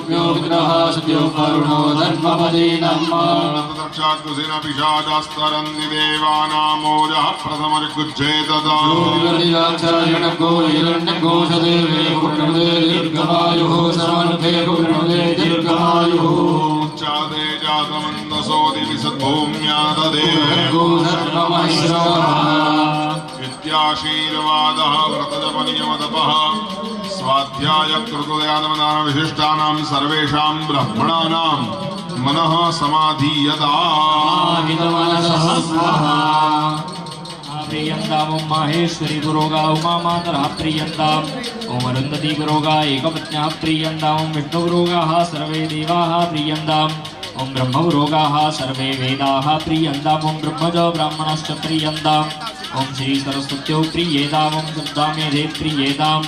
सभ्यो विग्रह सत्यो करुणो धर्मपदी नमः साक्षात् कुसेन पिशाचास्तरन्ति देवानामोजः प्रथमर्गुच्छेददा योगिवर्धिराक्षायणको हिरण्यको सदेवे पूर्णमुदे दीर्घमायुः सर्वनुते पूर्णमुदे दीर्घमायुः चादे जातमन्दसो दिवि सद्भूम्या को सर्वमहिष्यः इत्याशीर्वादः व्रतजपनियमतपः स्वाध्याय कृतदयानमनानां विशिष्टानां सर्वेषां ब्राह्मणानां मनः समाधीयता प्रियंताम ओम माहेश्वरी पुरोगा उमा मातरः प्रियंताम ओम अरुंधति पुरोगा एकपत्न्याः प्रियंताम ओम विष्णु पुरोगाः सर्वे देवाः प्रियंताम ओम ब्रह्म पुरोगाः सर्वे वेदाः प्रियंताम ओम ब्रह्मज ब्राह्मणश्च प्रियंताम ओम श्री सरस्वत्यो प्रियेताम ओम सप्तामेधे प्रियेताम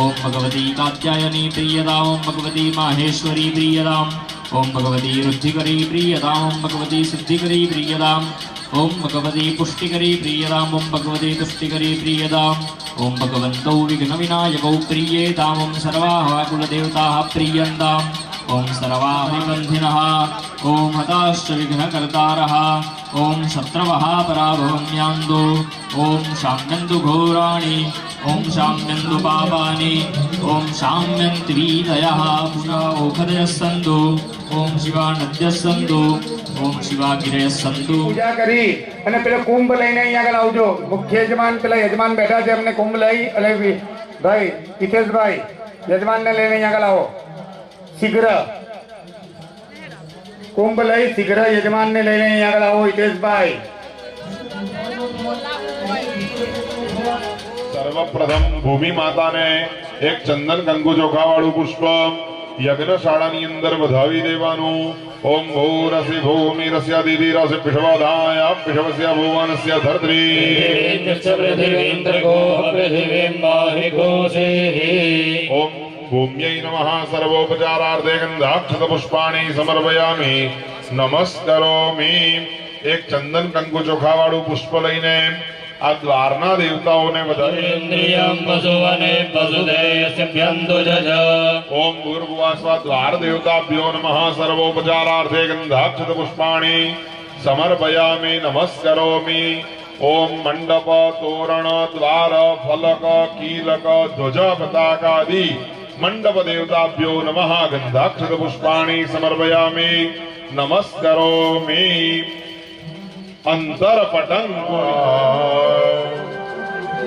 ओम भगवती कात्यायनी प्रियताम ओम भगवती माहेश्वरी प्रियताम ओम भगवती रुद्धिकरी प्रियताम ओम भगवती सिद्धिकरी प्रियताम ओम भगवती पुष्टिकरी प्रियताम ओम भगवती तुष्टिकरी प्रियताम ओम भगवन्तौ विघ्नविनायकौ प्रियेताम ओम सर्वाः कुलदेवताः प्रियन्ताम ओम सर्वाः बन्धिनः ओम हताश्च विघ्नकर्तारः ओम शत्रवः पराभवन्यान्दो ओम शाम्यन्तु घोराणि ओम शाम्यन्तु पापानि ओम शाम्यन्तु वीदयः पुनः ओखदयः सन्तु ओम शिवा नद्यः सन्तु ओम शिवा गिरयः सन्तु पूजा करी અને પેલો કુંભ લઈને અહીંયા આગળ આવજો મુખ્ય યજમાન પેલા યજમાન બેઠા છે એમને કુંભ લઈ અને ભાઈ હિતેશભાઈ યજમાનને લઈને અહીંયા આગળ આવો શીઘ્ર કુંભ લઈ શીઘ્ર યજમાનને લઈને અહીંયા આગળ આવો હિતેશભાઈ सर्वप्रथम भूमि माता ने एक चंदन कंकु चोखा वाळु पुष्प यज्ञशाळानी अंदर वधावी देवानुं ओम भूरसि भूमिरस्य दिदिरसि पिषवधाय पिषवस्य भुवनस्य धर्त्री ओम भूम्यै नमः सर्वोपचारार्थे गन्धाक्षत पुष्पाणि समर्पयामि नमस्करोमि एक चंदन कंकु चोखा वाळु पुष्प लईने आ द्वाરના દેવતાઓને વધાવી ओम भूर्भुवस्व द्वार देवताभ्यो नमः सर्वोपचारार्थे गन्धाक्षत पुष्पाणि समर्पयामि नमस्करोमि ओम मंडप तोरण द्वार फलक कीलक ध्वज पताकादि मंडप देवताभ्यो नमः गन्धाक्षत पुष्पाणि समर्पयामि नमस्करोमि अंतरपटंग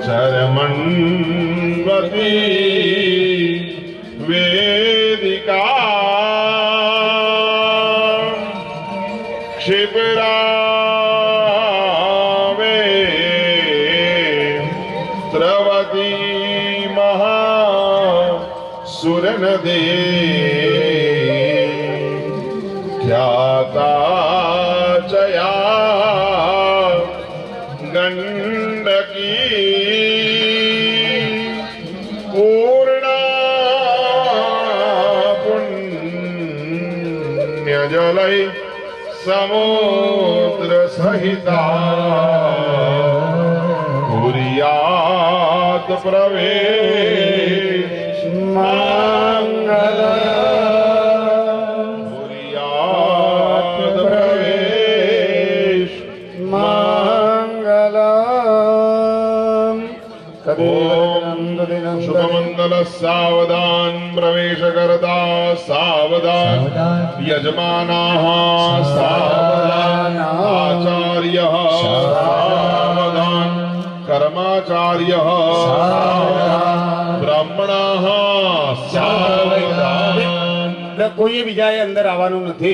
चरमण्वती वेदिका क्षिप्रावे स्रवती महा सुरनदी ख्याता जया गंडकी पूर्णा पुण्यजलै समुद्र सहिता कुर्यात् प्रवेश मंगल शुभमंगल सावधान प्रवेश करता सावधान यजमानाः सावधान आचार्यः सावधान कर्माचार्यः सावधान ब्राह्मणाः सावधान કોઈએ બીજાએ અંદર આવવાનું નથી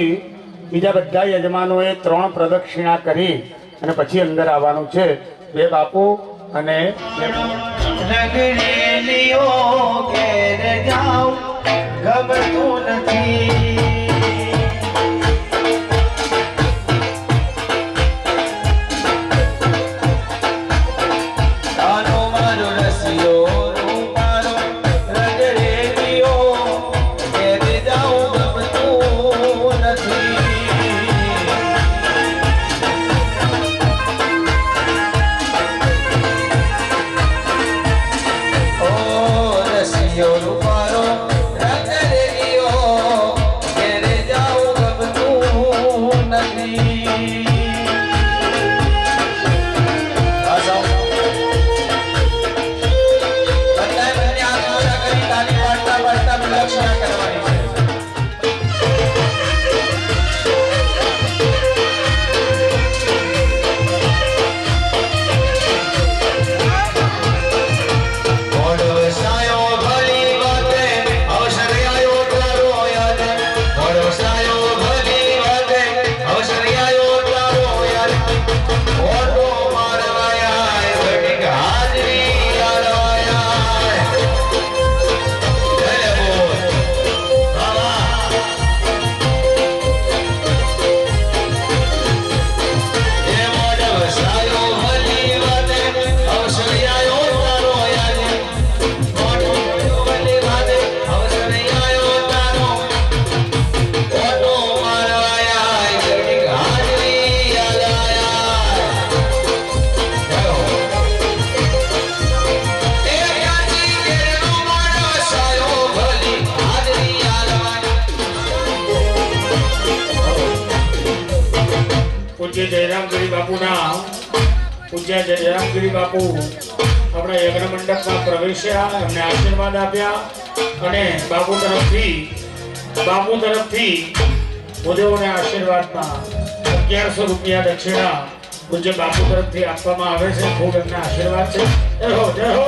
બીજા બધા યજમાનોએ 3 પ્રદક્ષિણા કરી અને પછી અંદર આવવાનું છે બે બાપુ અને રગડેલીઓ ઘેર જાઉં ગમતું નથી પૂજ્ય જયરામગીરી બાપુના પૂજ્ય જયરામગીરી બાપુ આપણા યજ્ઞ મંડપમાં પ્રવેશ્યા, એમને આશીર્વાદ આપ્યા અને બાપુ તરફથી ઉદ્યોગોને આશીર્વાદમાં 1100 રૂપિયા દક્ષિણા પૂજ્ય બાપુ તરફથી આપવામાં આવે છે. ખૂબ એમના આશીર્વાદ છે. જય હો જય હો.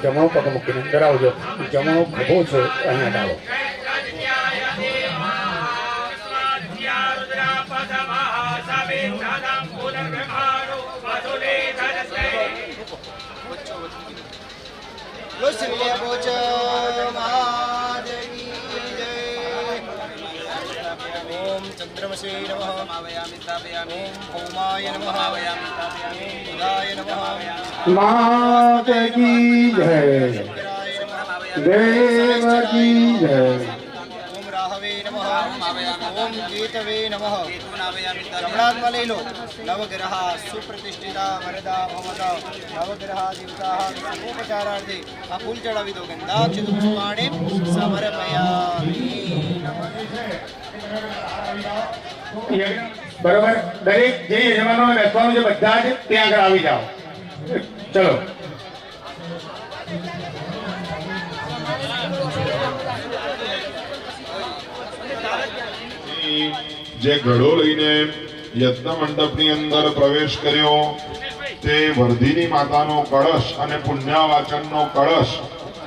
જમણો પગ મૂકીને અંદર આવજો. જમણો ખભો છે અહીંયા ડાળો. ओम चंद्रमसे नमः ओम भौमाय नमः ओम बुधाय नमः मात की जय, देव की जय. ओम राहवे नमः ओम केतवे नमः जमणात्मा लई लो. नवग्रहा सुप्रतिष्ठिता वरदा भवता नवग्रहा देवता सर्वोपचारार्थे आ फूल चढ़ावी दो. गंधाक्षत पुष्पाणि समर्पयामि. બરોબર. દરેક જે યજમાનોને બેસવાનું છે બધા જ ત્યાં આગળ આવી જાઓ. ચલો. જે ઘડો લઈને યજ્ઞ મંડપની અંદર પ્રવેશ કર્યો તે વર્ધિની માતાનો કળશ અને પુણ્યવાચનનો કળશ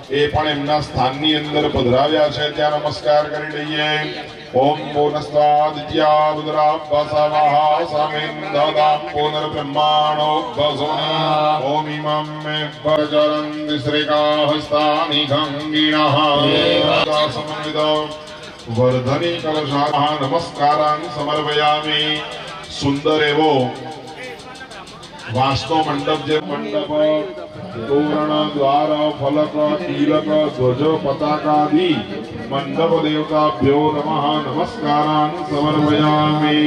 એ પણ એમના સ્થાનની અંદર પધરાવ્યા છે. ત્યાં નમસ્કાર કરી લઈએ. ઓમ પૂર્ણસ્વાદિત્યા રુદ્રાભ્યાસવાહ સમિન્દદામ પુનર્બ્રહ્માણો ભસોના ઓમ ઇમં મે ભજરંતિ શ્રીકા હસ્તાનિ ગંગીણઃ સમન્વિતો વર્ધની કલશાહ નમસ્કારાન સમર્પયામિ. સુંદર એવો વાસ્તો મંડપ, જે મંડપ તોરણ દ્વાર ફલક તિલક ધ્વજ પતાકાદિ મંડપ દેવતાભ્યો નમઃ નમસ્કારાન સમર્પયામિ.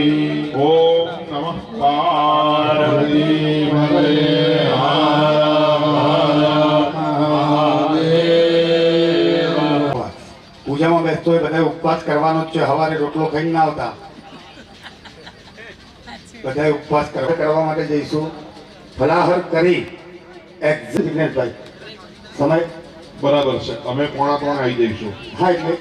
ઓમ નમઃ પાર્વતી પૂજામાં બેસતો હોય બધા ઉપવાસ કરવાનો જ છે. સવારે રોટલો ખાઈને ના આવતા, બધા ઉપવાસ કરવા માટે જઈશું. ફલાહાર કરી જિગ્નેશભાઈ સમય બરાબર છે. અમે 2:45 આવી જઈશું. હા એટલે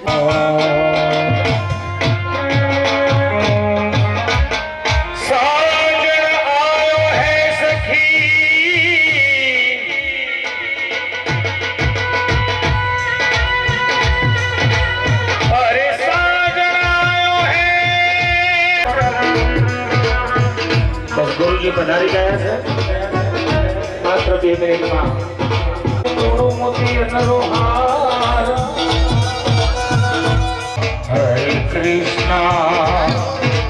ગુરુજી પધારી ગયા છે. માત્ર 2 મિનિટમાં મોતી અનરો હાર કૃષ્ણ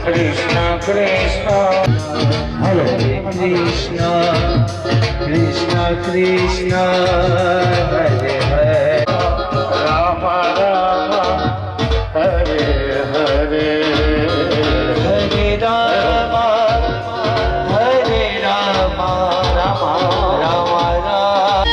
કૃષ્ણ કૃષ્ણ હરે કૃષ્ણ કૃષ્ણ કૃષ્ણ હરે હરે રામ રામ હરે હરે હરે રામ હરે રામ રામ રામ રામ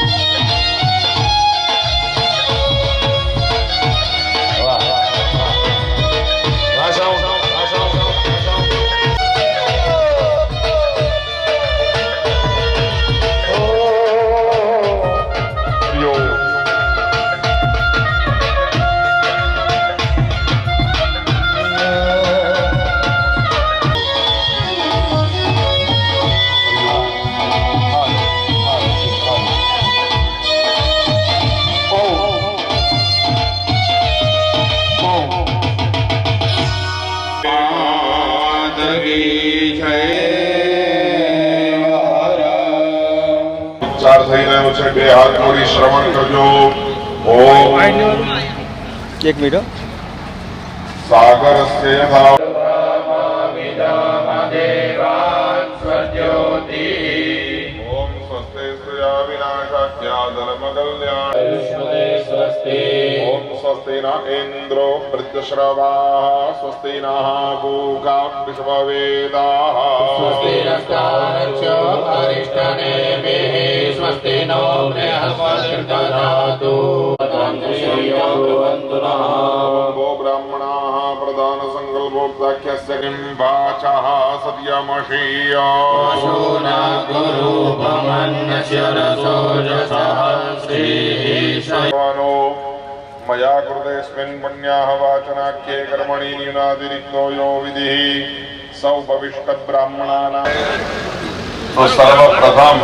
ઉચ્ચાર થઈ રહ્યો છે બે હાથ જોડી શ્રવણ કરજો ઓમ એક મિનિટ સાગર સ્થેથા ઓમ સ્વસ્તે શ્રેયા વિનાશાખ્યા ધર્મકલ્યાણ ઓમ સ્વસ્તિ ન ઇન્દ્રો વૃદ્ધશ્રવાः સ્વસ્તિ નઃ પૂષા વિશ્વવેદાः स्वस्ति नस्तारक्ष्यो अरिष्टनेमिः स्वस्ति नो बृहस्पतिर्दधातु तं श्रियो कुर्वन्तु नः वो ब्राह्मणाः प्रधान संकल्पोक्ताख्यस्य किं वाचः सत्यमशीया शून गुरु भमन्यस्य रसोजसः श्रीः भगवानो मया कृतेऽस्मिन् पुण्याः वाचनाख्ये कर्मणि न्यूनातिरिक्तो यो विधिः सौ भविष्यत् ब्राह्मणानां तो सर्वप्रथम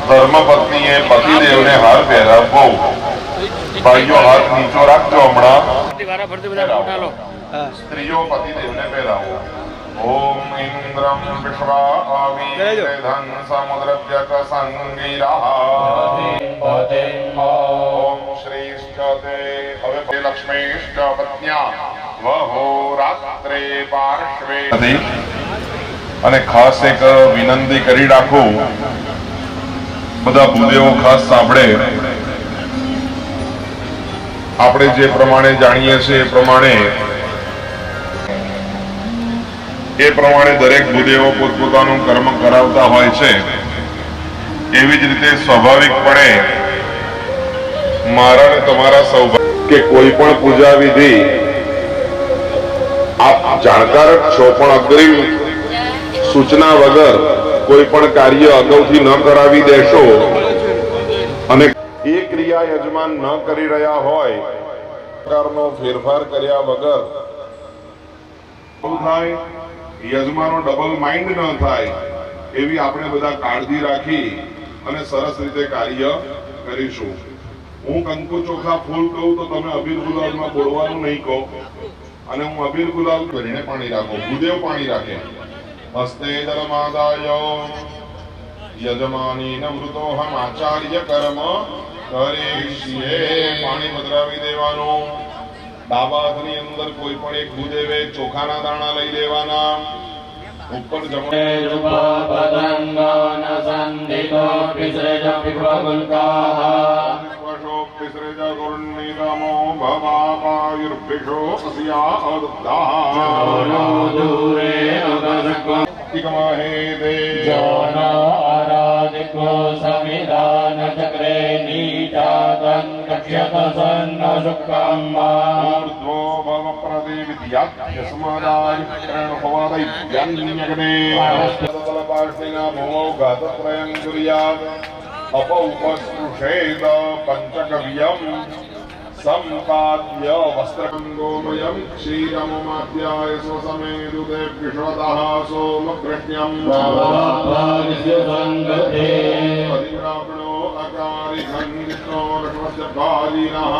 धर्मपत्नीએ પતિદેવને હાર પહેરાવવો ભાઈઓ હાથ નીચો રાખજો હમણાં સ્ત્રીઓ પતિદેવને પહેરાવો ઓમ ઇન્દ્રમ વિશ્વાવીરે ધન સમુદ્રવ્યક સંગીરાહ ઓમ શ્રીષ્ઠતે હવે લક્ષ્મીષ્ઠ પત્ન્યા વહો રાત્રે પાર્શ્વે અને ખાસ એક વિનંતી કરી રાખું બધા ભૂદેવો ખાસ સાંભળે આપણે જે પ્રમાણે જાણીએ છીએ એ પ્રમાણે દરેક ભૂદેવો પોતપોતાનું કર્મ કરાવતા હોય છે એવી જ રીતે સ્વાભાવિકપણે મારા અને તમારા સૌભાગ્ય કે કોઈ પણ પૂજા વિધિ આપ જાણકાર છો પણ અગ્રિમ સૂચના વગર કોઈ પણ કાર્ય અગાઉથી ન કરાવી દેશો અને એ ક્રિયા યજમાન ન કરી રહ્યા હોય પ્રકારનો ફેરફાર કર્યા વગર થાય યજમાનો ડબલ માઇન્ડ ન થાય એવી આપણે બધા કાળજી રાખી અને સરસ રીતે કાર્ય કરીશું હું કંકુ ચોખા ફૂલ કહું તો તમે અબીર ગુલાલમાં બોલવાનું નહીં કહો અને હું અબીર ગુલાલ કરીને પાણી રાખો ભૂદેવ પાણી રાખે હસ્તે ધર્માદાય યજમાનીન મૃતોહમ આચાર્ય કર્મ કરીષ્યે પાણી પધરાવી દેવાનું ડાબા હાથની અંદર કોઈ પણ એક ભૂદેવે ચોખાના દાણા લઈ લેવાના ઉપર જમણે पतङ्गन सन्दितो पिसृज पिभवल्काः पिसृज गुरुन्निगमो भवापायुर्भिषो अस्या अदुग्धाः नो दूरे अगसक्वं इकमहे दे जनो आराधिको संविधान चक्रे नीचाकं कक्ष्यत सन्न सुखम्मा ऊर्ध्वो भव प्रतिविद्याभ्यस्मदाय प्रणभवादैव्यान्यग्ने पार्श्विना भूमौ घातत्रयं कुर्यात् अपौपस्पृशेद पञ्चकव्यम् सम्पाद्य वस्त्रगोमयं क्षीरमुमाद्याय स्वसमेदुते विश्वतः सोमकृष्ण्यम् अधिग्रापणो अकारिखण्डितो रक्तस्य बालिनः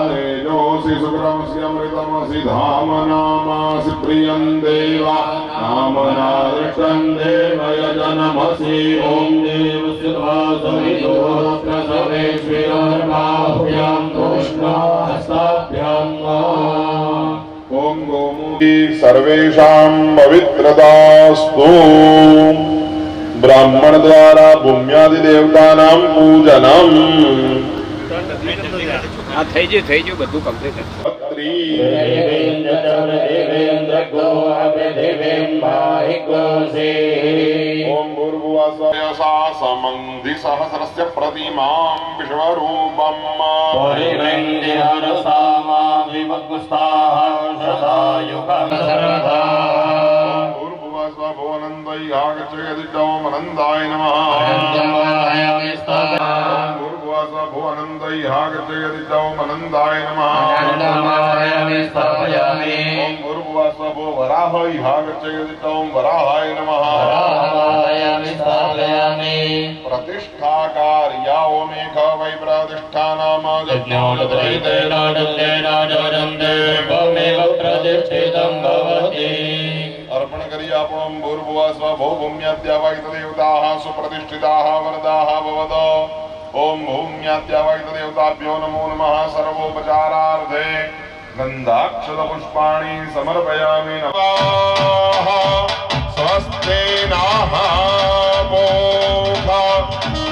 तेजोऽसि सुग्रमस्य अमृतमसि धाम नामासि प्रियं देवा नामना दृष्टं देव यजनमसि ॐ देवस्य प्रसवेश्वरर्बाहुया सर्वेषां पवित्रतास्तु। ब्राह्मण द्वारा भूम्यादि देवतानां पूजनम्। થઈ ગયું બધું કમ્પ્લીટ ओम भूर्भुवस्वः समन्धि सहस्रस्य प्रतिमां विश्वरूपम् भूर्भुवस्वः भुवनन्दय्यागच्छयदितोमनन्दाय नमः। भूर्भुवस्वः भुवनन्दय्यागच्छयदितोमनन्दाय नमः। ओम भूर्भुवस्वः भुवराहय्यागच्छयदितों वराहाय नमः। प्रतिष्ठा कार्या ओमेक वै प्रतिष्ठानाम अर्पण करी आपण भूर्भुवस्वः भूम्याद्यावाहितदेवताः सुप्रतिष्ठिताः वरदाः भवत। ओम भूम्याद्यावाहितदेवताभ्यो नमो नमः। सर्वोपचारार्थे गन्धाक्षतपुष्पाणि समर्पयामि। नमः स्वस्ति नः मोघा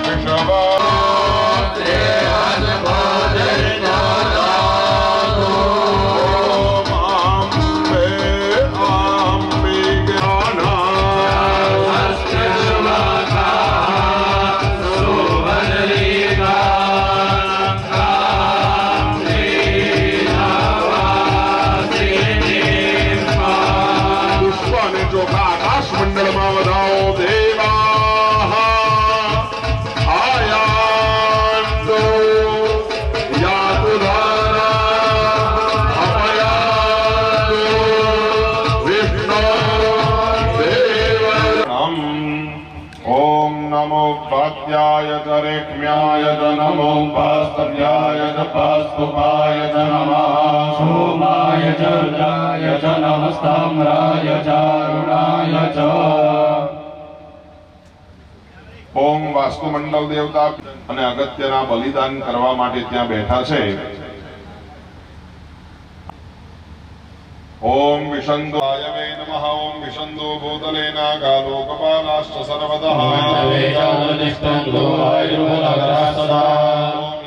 विश्व वाद्याय च रेक्म्याय च नमो पास्तव्याय च पास्तुपाय च नमः। सोमाय च रुद्राय च नमस्ताम्राय च अरुणाय च। ओम वास्तुमंडल देवता અને અગત્યના બલિદાન કરવા માટે ત્યાં બેઠા છે। ओम विशंदुआय वे नमः। ओम विशंदु भूतले नागालो कपालाश्च सर्वतः। ओम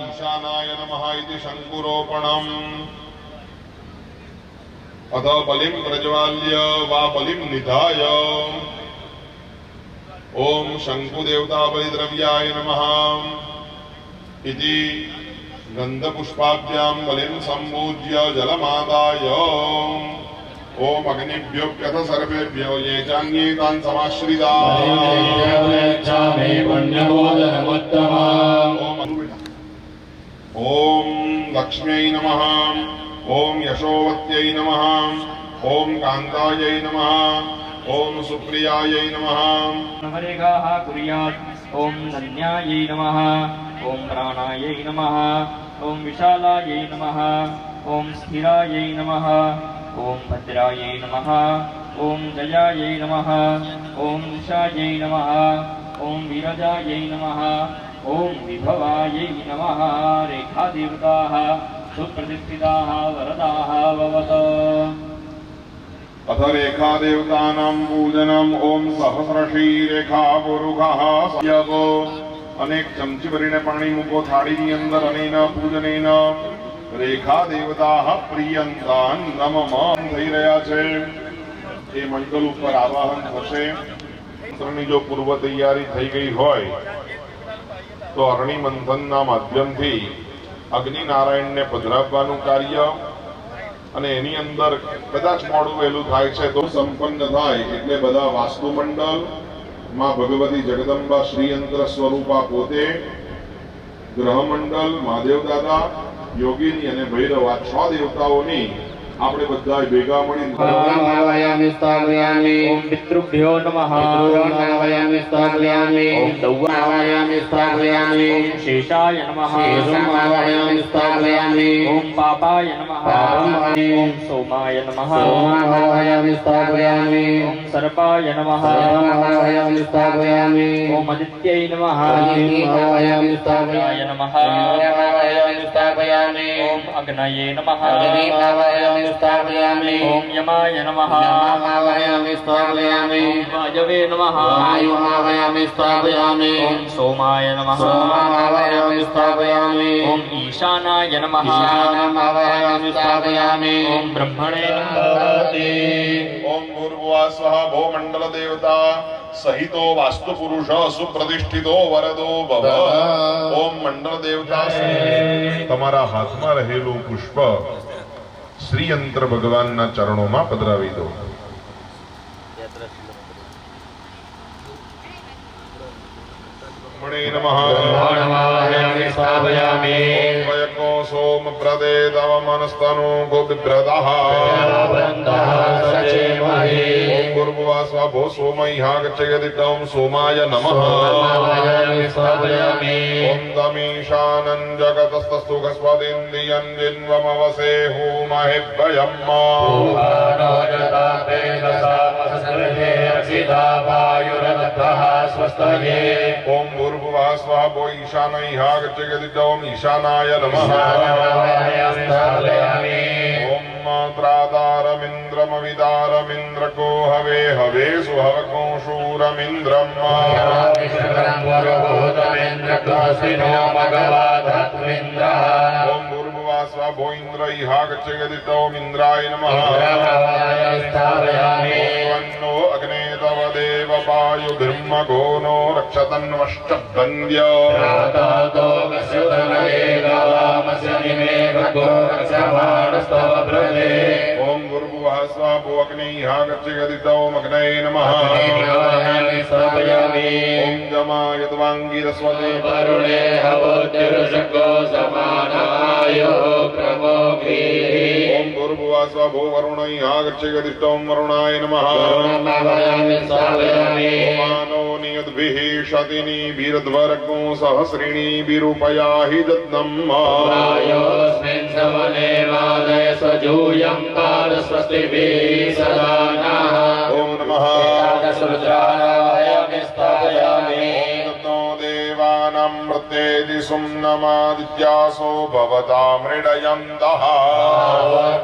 ईशानाय नमः इति शंकुरोपणम्। अथ बलिं प्रज्वाल्य वा बलिं निधाय ओम शंकुदेवता बलिद्रव्याय नमः इति गंधपुष्पाभ्यां बलिं संपूज्य जलमादाय ओम अग्निभ्योऽप्यथ सर्वेभ्यो ये चान्ये तान् समाश्रिताः। ओम लक्ष्म्यै नमः। ओम यशोवत्यै नमः। ओम कान्तायै नमः। ओम सुप्रियायै नमः। नवरेगाः कुर्यात्। ओम धन्यायै नमः। ओम प्राणायै नमः। ओम विशालायै नमः। ओम स्थिरायै नमः। ओम भद्रायै नमः। ओम जयायै नमः। ओम दिशायै नमः। ओम विरजायै नमः। ओम विभवायै नमः। रेखादेवताः सुप्रतिष्ठिताः वरदाः भवत। अथ रेखा देवतानां पूजनम्। ओम सहस्रशी रेखा पुरुषः सयको अनेक चमची भरीने पाणी मूको थाळीनी अंदर अनेन पूजनेन रेखा देवताः प्रियंतान् नमः થઈ રહ્યા છે। એ મંડળ ઉપર આવાહન થશે। મંત્રની જો પૂર્વ તૈયારી થઈ ગઈ હોય તો અગ્નિ મંથનના માધ્યમથી અગ્નિ નારાયણને પધરાવવાનું કાર્ય અને એની અંદર કદાચ મોડું વહેલું થાય છે તો સંપન્ન થાય એટલે બધા વાસ્તુ મંડળ માં ભગવતી જગદંબા શ્રીયંત્ર સ્વરૂપા પોતે ગ્રહ મંડળ મહાદેવ દાદા યોગીની અને ભૈરવ આ 6 દેવતાઓની આપણે બધા ભેગા મળીને ओम पितृभ्यो नमः। ओम दौवायामि। ओम शेषाय नमः। ओम पापाय नमः। ओम सोमाय नमः। ओम सर्पाय नमः। ओम आदित्यै नमः। नमः। ओम अग्नये नमः। स्थापयामि ओम यमाय नमः नमावयामि स्थापयामि ओम वायवे नमः वायुमावयामि स्थापयामि ओम सोमाय नमः सोमावयामि स्थापयामि ओम ईशानाय नमः ईशानमावयामि स्थापयामि ओम ब्रह्मणे नमः ओम भूर्भुवः स्वः भो मंडल देवता सहितो वास्तु पुरुष सुप्रतिष्ठितो वरदो भव ओम मंडल देवता તમારા હાથમાં રહેલું પુષ્પ શ્રીયંત્ર ભગવાનના ચરણોમાં પધરાવી દો. ब्रह्मणे नमः नमावयामि स्थापयामि ओम वयको सोम प्रदे तव मनस्तनु गोबिभ्रदः वृन्दः सचेमहि ओम भूर्भुवः स्वः भो सोमयः गच्छयति तं सोमाय नमः नमावयामि स्थापयामि ओम तमीशानं जगतस्तस्तु गस्वदिन्द्रियं जिन्वमवसे होमहि भयम् ओम भूर्भुवः स्वः भो ईशानयः गच्छयति तं ईशानाय नमः ओम त्रातारमिन्द्रमविदारमिन्द्रको हवे हवे सुहवको शूरमिन्द्रम् ओम भूर्भुवः स्वः भो इन्द्रयः गच्छयति तं इन्द्राय नमः वन्नो अग्ने तव देव वायुभिर्मघो नो रक्षतन्वष्टभन्द्य ओम भूर्भुवः स्वः भो अग्नेयः गच्छयति तं अग्नये नमः ओम जमायतवाङ्गिरस्वते वरुणे हवोतिरुषको समानायो प्रमोघी ओम भूर्भुवः स्वः भो वरुणयः गच्छयति तं वरुणाय नमः नमावयामि स्थापयामि ओमानो नियद्भिः शतिनिभिर्ध्वरको सहस्रिणीभिरूपयाहि दत्तम् वायोऽस्मिन् सवने वादय स्वजूयं पादस्वस्तिभिः सदा नः ओम नमः एकादशरुद्राणावयामि स्थापयामि तन्नो देवानां प्रत्येति सुम्नमादित्यासो भवता मृडयन्तः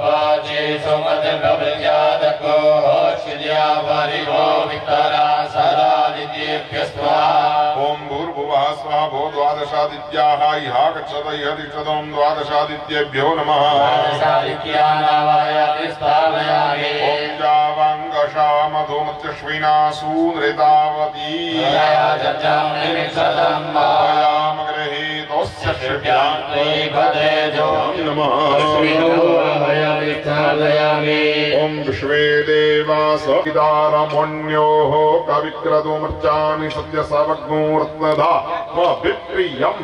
वाचे सुमतिप्रभृत्यादको होशिर्या परिभो वितरा सदादित्येभ्यस्त्वा ओम भूर्भुवः स्वः भो द्वादशादित्याः इह गच्छत इह तिष्ठतं द्वादशादित्येभ्यो नमः सादित्यानावयामि स्थापयामि ओम जावाङ्गशा मधुमत्यश्विना सूनृतावती यामगृहीतोऽस्य शिव्यां नमः ओम विश्वे देवास पितारमण्योः कविक्रतुमर्चामि सत्यसवग्नो रत्नधा विप्रियं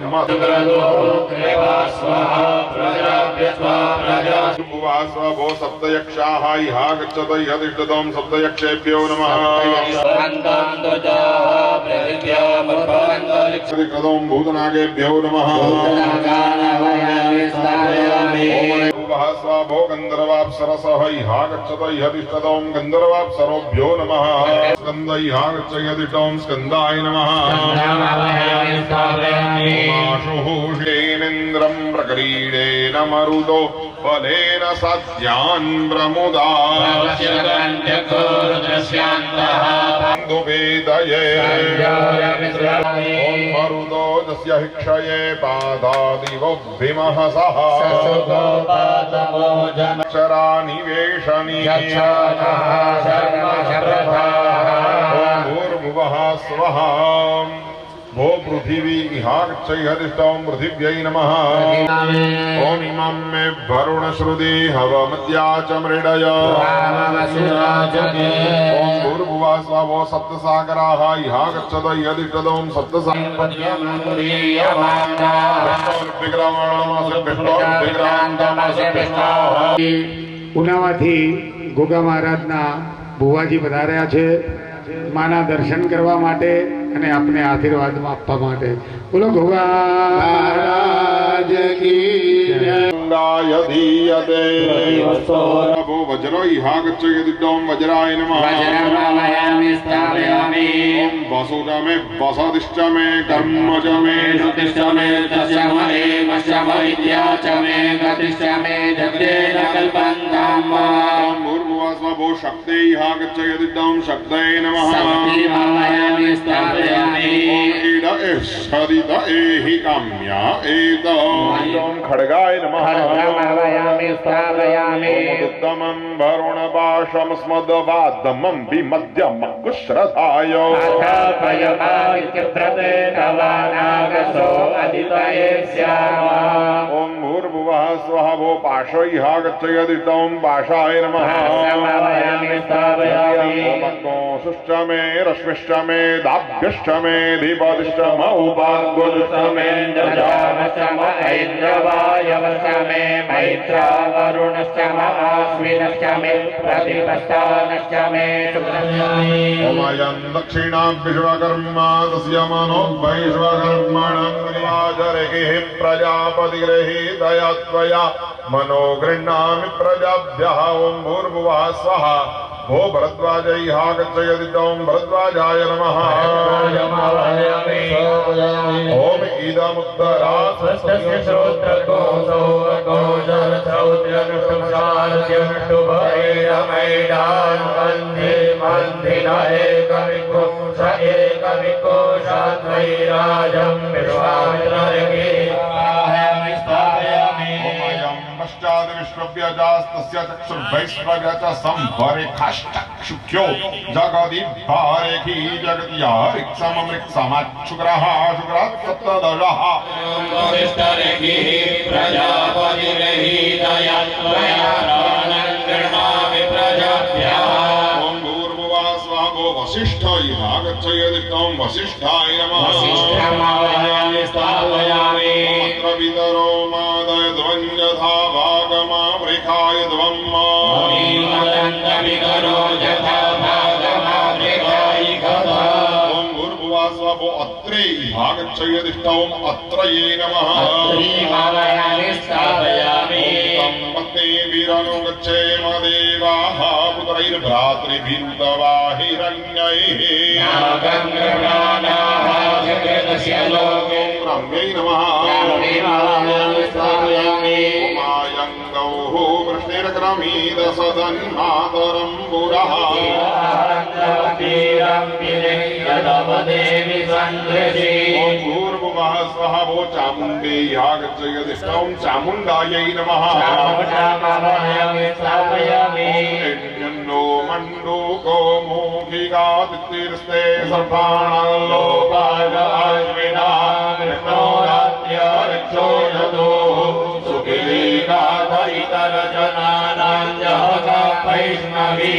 भूर्भुवः स्वः भो सप्तयक्षाः इह गच्छत इह तिष्ठतं सप्तयक्षेभ्यो नमः कृतं भूतनागेभ्यो नमः भूर्भुवः स्वः भो गन्धर्वाप्सरसः इह गच्छत इह तिष्ठतं गन्धर्वाप्सरोभ्यो नमः स्कन्द इह गच्छ इह तिष्ठतं स्कन्दाय नमः ओमाशुषेणेन्द्रं प्रक्रीडेन मरुतो बलेन सद्यान् प्रमुदा वेदये ओम मरुतो तस्य हिक्षये पादादिवो विमहसः अक्षरानिवेशनी ओम भूर्भुवः स्वः भो पृथिवी इहाक्षयधिष्ठं पृथिव्यै नमः ओम इमं मे वरुणश्रुति हवमद्या च मृडय ओम भूर्भुवः स्वः भो सप्तसागराः इहागच्छत इहधिष्ठं ઉનાવાથી ગોગા મહારાજના ભુવાજી પધાર્યા છે માના દર્શન કરવા માટે અને આપને આશીર્વાદ આપવા માટે. બોલો ગોગા મહારાજ કી જય. गाय धीयते भो वज्रो इहागच्छेदिदं वज्राय नमः वज्रभावयामि स्थापयामि ओम वसुच मे वसदिश्च मे कर्म च मे श्रुतिश्च मे तस्य मे वश्यम विद्या च मे गतिश्च मे जगदेन कल्पन्ताम् ओम भूर्भुवस्व भो शक्ति इहागच्छेदिदं शक्तये नमः शक्ति भावयामि स्थापयामि ओम ईड सदित एहि काम्या एत ओम खड्गाय नमः भावयामि स्थापयामि उत्तमं वरुणपाशं स्मदवादमं विमध्यम कुश्रधाय अथपयमादित्यप्रते तवानागसो अदितये स्याम ओम भूर्भुवः स्वः भो पाशैहागच्छेदितं पाशाय नमः भावयामि स्थापयामि ओमग्नोऽश्च मे रश्मिश्च मे दाभ्यश्च मे धीपतिश्च मौपाग्गुश्च मे दजामश्चम ऐन्द्रवायवश्च मे मैत्रा वरुणश्च अश्विनश्च मे प्रतिपस्तानश्च मे शुक्रश्च मे ओमयं दक्षिणां विश्वकर्मा तस्य मनो वैश्वकर्मणं निवाचरेः प्रजापतिर्हितया त्वया मनो गृह्णामि प्रजाभ्यः ॐ भूर्भुवः स्वः भो भरद्वाजैहागच्छेदितं भरद्वाजाय नमः ॐ इदमुत्तरा स्वस्य श्रोत्रकोशो कोशरथौत्यनुष्टुभैरमैडान् वन्दे मन्दिर एकविकोश एकविकोशाद्वैराजं विश्वामित्रर्षे ओमयं पश्चात् विश्वव्यजास्तस्य चक्षुर्वैश्वव्य च संभरेखाश्चक्षुख्यो जगदिभारेखी जगत्यारिक्सममृक्समाच्छुक्रः शुक्रात् सप्तदशः वरिष्ठरेखिः प्रजापतिर्हितया त्वया प्राणं गृह्णामि प्रजाभ्यः ॐ भूर्भुवः स्वः भो वसिष्ठ इहागच्छेदितं वसिष्ठाय नमः वसिष्ठमावयामि स्थापयामि अत्र पितरो मादय ध्वन्यथा भागमावृखाय ध्वम् मुनिमदन्तविकरो यथा भागमावृखायिकथा ॐ भूर्भुवः स्वः भो अत्रे इहागच्छेदितं अत्रये नमः श्रीमावयामि स्थापयामि सम्पत्ते वीरानुगच्छेम देवाः पुत्रैर्भ्रातृभिरुतवा हिरण्यैः नागं गृह्णानाः जगदस्य लोके रम्यै नमः श्रीमावयामि स्थापयामि उमायं गौः वृष्णिर्क्रमीदसदन्मातरं पुरः यदवदेवि सन्दृशि ॐ भूर्भुवः स्वः भो चामुण्डेयागच्छेदिष्टं चामुण्डायै नमः चामुण्डामवयामि स्थापयामि यज्ञन्नो मण्डूको मोहिकादित्तिर्स्ते सर्वाणां लोपागश्विना कृष्णोरात्र्यो यदो सुखिलीकाधरितरजनानां जहता वैष्णवी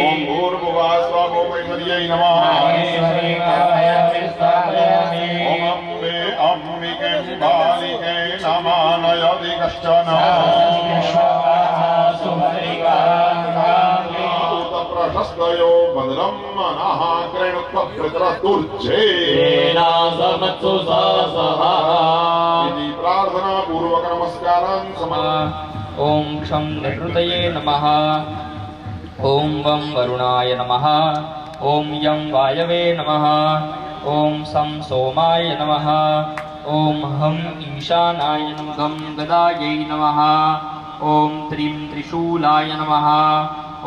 ॐ भूर्भुवः स्वः भो वैष्णव्यै नमः माहेश्वरीमावयामि स्थापयामि ॐ अम्बे अम्बिके बालिके नमानयति कश्चन प्रशस्तयो भद्रं मनः कृणुत्वपितरतुर्जे समत्सु सहसः इति प्रार्थनापूर्वक नमस्कारान् समर्पयामि। ॐ क्षं निहृतये नमः ॐ वं वरुणाय नमः ॐ यं वायवे नमः ॐ सं सोमाय नमः ॐ हं ईशानाय नमः गं गदायै नमः ॐ त्रीं त्रिशूलाय नमः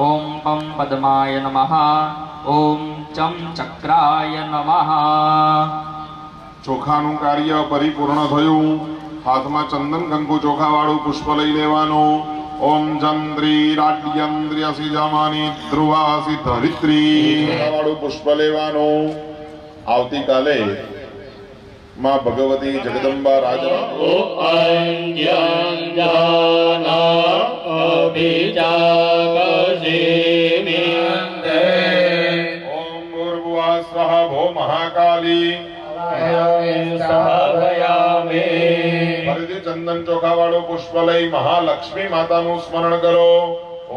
ॐ पं पद्माय नमः ॐ चं चक्राय नमः ચોખાનું કાર્ય પરિપૂર્ણ થયું હાથમાં ચંદન કંકુ ચોખાવાળું પુષ્પ લઈ લેવાનું ઓમ ચંદ્રી રાડ્યંદ્રિયસી જમાની ધ્રુવાસી ધરિત્રી ચોખાવાળું પુષ્પ લેવાનું આવતીકાલે માં ભગવતી જગદંબા રાજા ઓમ ભૂર્ભુવઃ સ્વઃ ભો મહાકાલી ફરીથી ચંદન ચોખા વાળું પુષ્પ લઈ મહાલક્ષ્મી માતાનું સ્મરણ કરો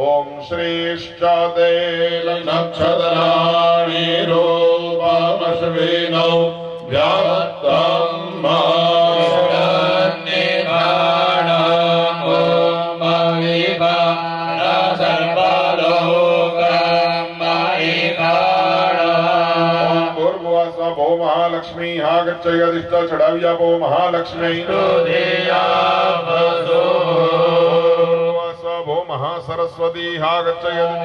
ઓમ શ્રેષ્ઠ દેલ નક્ષત્રાણી રૂપમશ્વિનૌ વ્યાપ્તમ મહાલક્ષ્મી આગચ્છયદિષ્ટ ચડાવી આપો મહાલક્ષ્મી ભો મહાસરસ્વતી આગચ્છયદ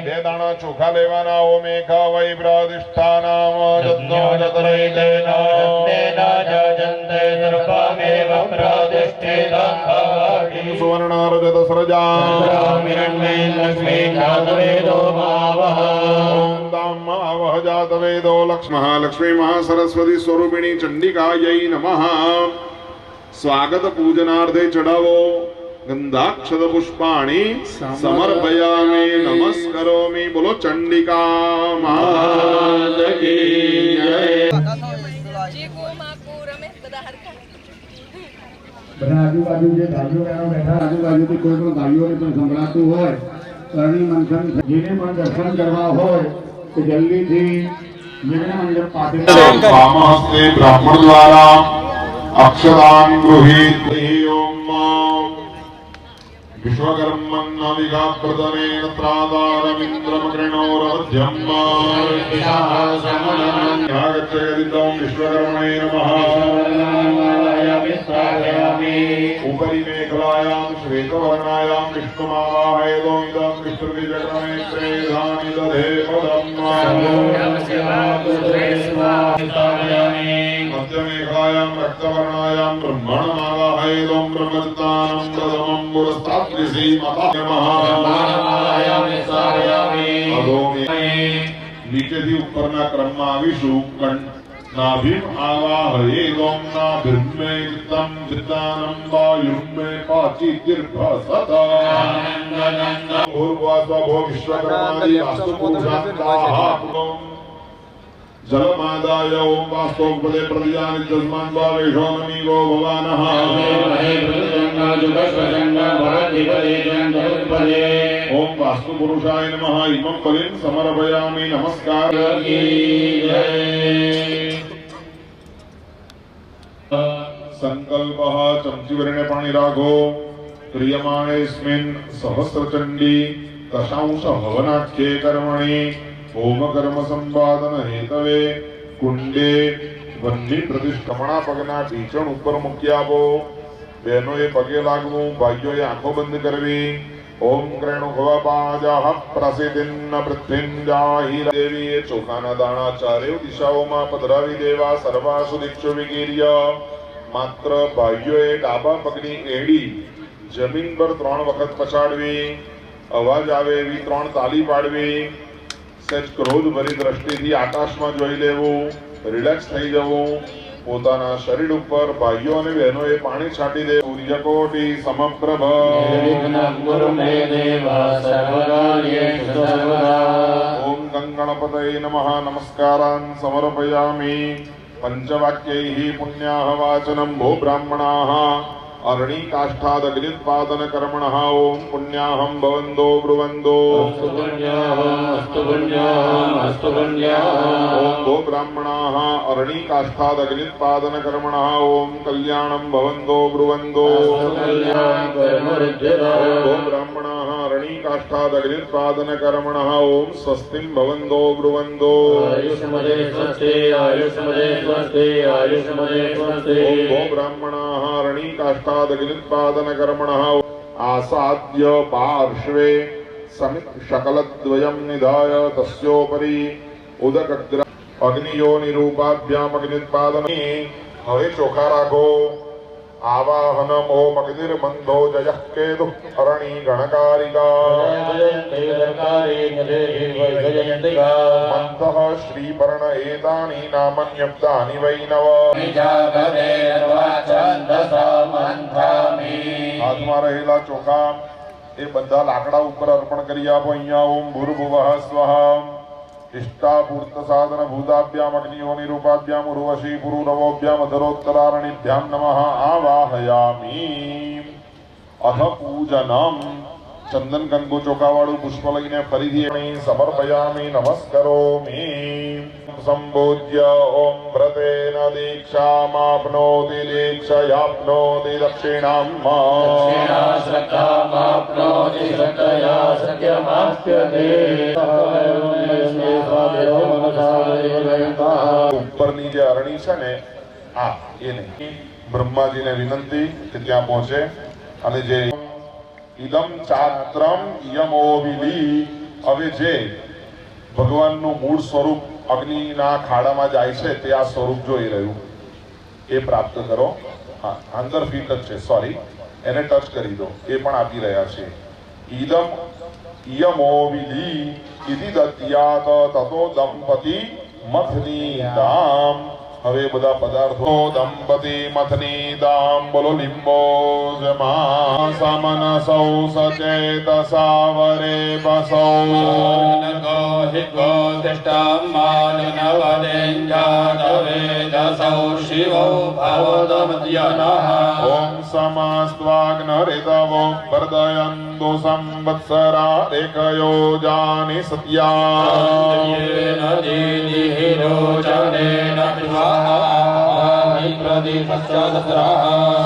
બે દાણા ચોખા લેવાના ઓમ એકા વૈ પ્રાદિષ્ઠાનામ જત્નો જતરૈતેન સુવર્ણારજત સૃજા वह जात वेदो महालक्ष्मी महासरस्वती स्वरूपिणी चंडिकायै नमः। स्वागत पूजनार्थे चढ़ावो गंधाक्षत पुष्पाणि समर्पयामि नमस्करोमि। बोलो चंडिका मात की जय। બધા આજુબાજુ જે ભાઈઓ બહેનો બેઠા આજુબાજુથી કોઈ પણ ભાઈઓને પણ સંભળાતું હોય કરણી મંથન જેને પણ દર્શન કરવા હોય તો જલ્દીથી યજ્ઞ મંડપ પાસે वामहस्ते ब्राह्मण द्वारा अक्षदान गृहीत ओम विश्वकर्मण्य प्रदनेन त्रादारमिन्द्रमकृणोरमध्यम् यागच्छयदितं विश्वकर्मणे नमः। उपरि मेखलायां श्वेतवर्णायां विष्णुमावाहयतो इदं विष्णुर्विजक्रमेत्रे धानि दधे पदम्। मध्यमेखलायां रक्तवर्णायां ब्रह्मणमावाहयतं ब्रह्मदानं प्रथमं पुरस्तात् નીચેથી ઉપરના ક્રમમાં આવીશું. નાભિમ આવાહયેદોમ નાભિર્મે ચિત્તમ ચિત્તાનમ વાયુર્મે પાચી દીર્ઘ સતા ભૂર્ભુવસ્વભો વિશ્વકર્માદિ વાસ્તુ પુરુષાંતાઃ जलमादाय ओम वास्तोपदे प्रदियानि तस्मान् भावेशो नमीगो भवानः। ओम वास्तु पुरुषाय नमः। इमं बलिं समर्पयामि नमस्कार। संकल्पः चमचीवर्णे पाणि राघो क्रियमाणेऽस्मिन् सहस्रचण्डी दशांश हवनाख्ये कर्मणि ओम कर्म संपादन हेतवे कुंडे वन्नी प्रतिष्ठमणा पगना ढीचण ऊपर मूकी आपो। बहनोए पगे लागवू, भाईओए आंखों बंद करवी। ओम क्रेणुखवापाजाः प्रसिद्धिन्न पृथ्वीञ्जाहि देवी। चोखाना दाणा चारेव दिशाओमां पधरावी देवा। सर्वासु दिक्षु विकीर्य मात्र भाईओए डाबा पगनी एड़ी जमीन पर 3 वखत पछाड़वी। अवाज आवे एवी 3 ताली पाडवी। सच क्रोध भरी दृष्टिथी आकाशમાં જોઈ લેવું, રિલેક્સ થઈ જવું। પોતાના શરીર ઉપર ભાઈઓ અને બહેનોએ પાણી છાંટી દે। સૂર્યકોટિ સમપ્રભ ઓમ ગંગણપતये નમઃ। નમસ્કારાन् સમર્પયામિ। પંચવાક્યૈः પુણ્યાહ વાચनं ભો બ્રાહ્મણાः अरणीकाष्ठादग्नित्पादन कर्मणः ओम पुण्याहं भवन्दो ब्रुवन्दो अस्तु पुण्याहम् ओम भो ब्राह्मणाः अरणीकाष्ठादग्नित्पादन कर्मणः ओम कल्याणं भवन्दो ब्रुवन्दो भो ब्राह्मणाः अरणीकाष्ठादग्नित्पादन कर्मणः ओम स्वस्तिं भवन्दो ब्रुवन्दो आयुष्मदे स्वस्ति आयुष्मदे स्वस्ति आयुष्मदे स्वस्ति ओम भो ब्राह्मणाः अरणीकाष्ठा दग्नित्पादन कर्मणः आसाद्य पार्श्वे समित शकलद्वयं निधाय तस्योपरि उदकग्र अग्नियोनिरूपाभ्याम् अग्नित्पादने। हवे चोखा राखो। आवाहन ओम अग्निर्बन्धो जयः केतुः अरणि गणकारिका मन्तः श्रीपर्ण एतानि नामन्यब्दानि वै नव। हाथमां रहेला चोखा ए बधा लाकड़ा उपर अर्पण करी आपो। अहींया ओम भूर्भुवः स्वः इष्टापूर्त साधन भूताभ्याम अग्नियोनि रूपाभ्याम उर्वशी पुरुरवोभ्याम अधरोत्तरारणिभ्याम नमः आवाहयामि। अथ पूजनम् ચંદન કંકુ ચોખાવાળું પુષ્પ લઈને ફરીથી સમર્પયામિ નમસ્કરોમિ સંબોધ્ય ઓમ વ્રતેન દીક્ષામાપ્નોતિ દીક્ષયાપ્નોતિ દક્ષિણામ શ્રદ્ધામાપ્નોતિ શ્રદ્ધયા સત્યમાપ્યતે ઉપરની જે અરણી છે ને આ એ નહીં. બ્રહ્માજીને વિનંતી કે ત્યાં પહોંચે અને જે ઇદમ ચાત્રમ યમોવિલી, હવે જે ભગવાનનું મૂળ સ્વરૂપ અગ્નિના ખાડામાં જાય છે તે આ સ્વરૂપ જોઈ રહ્યું એ પ્રાપ્ત કરો. હા, અંદર ફીટ જ છે, સોરી, એને ટચ કરી દો. એ પણ આપી રહ્યા છે. ઇદમ યમોવિલી ઇતિ દત્યાત તતો દંપતિ મથની દામ. હવે બધા પદાર્થો દંપતિ મથની દામ બોલો લિંબોજમાં સમનસૌ સચેત સાવરે બસૌ ઓમ સમાસ્ત્વાગ્નરિતવો વર્ધયન્તુ સંવત્સરા રેખયો જાનિ સત્યા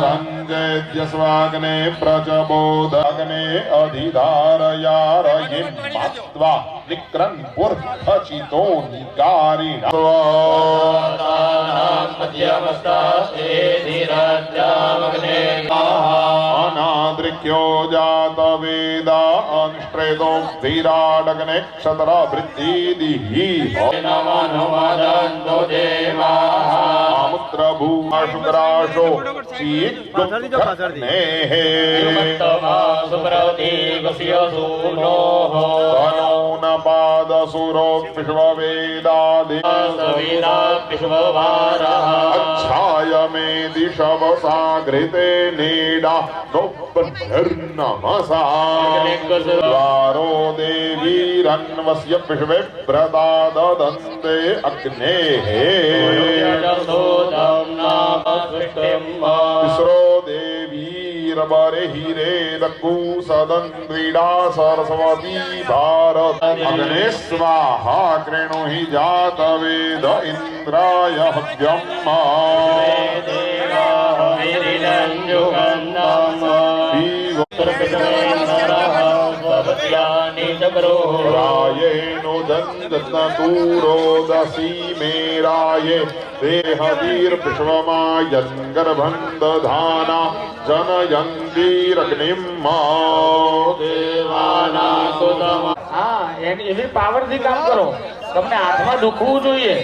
સંજય સ્વાગ્ને પ્રચબોધગ્ને અધિધારયારયિમ પાત્વા નિક્રન પુર્થચિતો અનાદ્રિક્યો જાત વેદા અનુષ્ટ્રેતો વિરાડગ્ને ક્ષત્ર વૃદ્ધિ મુત્ર ભૂમા શુક્રાશો પાદ સુરો વિશ્વવેદાદિ અચ્છાય મે દિશવ સાગૃતે નેડા દ્વારો દેવીરન્વસ્ય વિશ્વે પ્રદાદંતે અગ્નેઃ तिसरो देवीरबरे हिरे दक्कु सदन क्रीडा सरस्वती भारत अग्ने स्वाहा कृणुहि जात वेद इंद्राय हव्यम् रायेणो दन्दतूरोदसी मेराये देहवीर्विश्वमायन् गर्भं दधाना जनयन्तीरग्निम् હા એની પાવરથી કામ કરો. તમને હાથમાં દુખવું જોઈએ.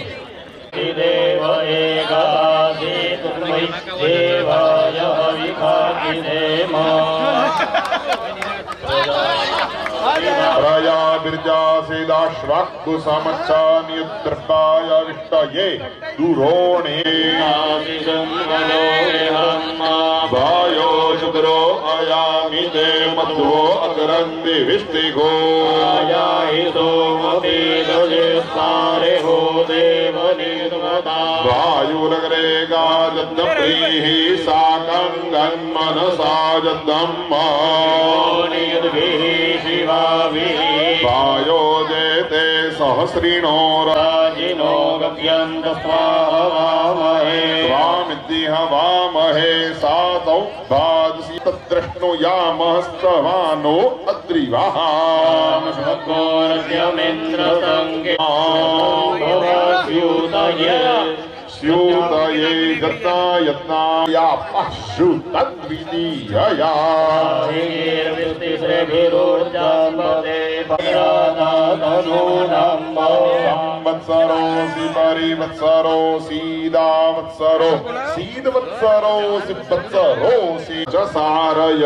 દેવ એકાદે તન્મય દેવાય વિખાતિ દેમ प्रया बिरजा सेदाश्वाक्तु समच्चान्युद्रपाय विष्टये दुरोणे भायो शुक्रो अयामि ते मध्वो अग्रन्ति विष्टिघो वायुरग्रे गाजद्प्रीः साकं मनसा जद्दम् वायो जेते सहस्रिणो राजिनो गव्यन्त स्वाहवामहे स्वामिति हवामहे सातौ द्वादशी तद्रष्णुयामस्तवानो अद्रिवः स्यूतये जत्ता यत्नाया पशु तद्विदीयया संवत्सरोऽसि परिवत्सरोऽसि दावत्सरो सीदवत्सरोऽसि वत्सरोऽसि च सारय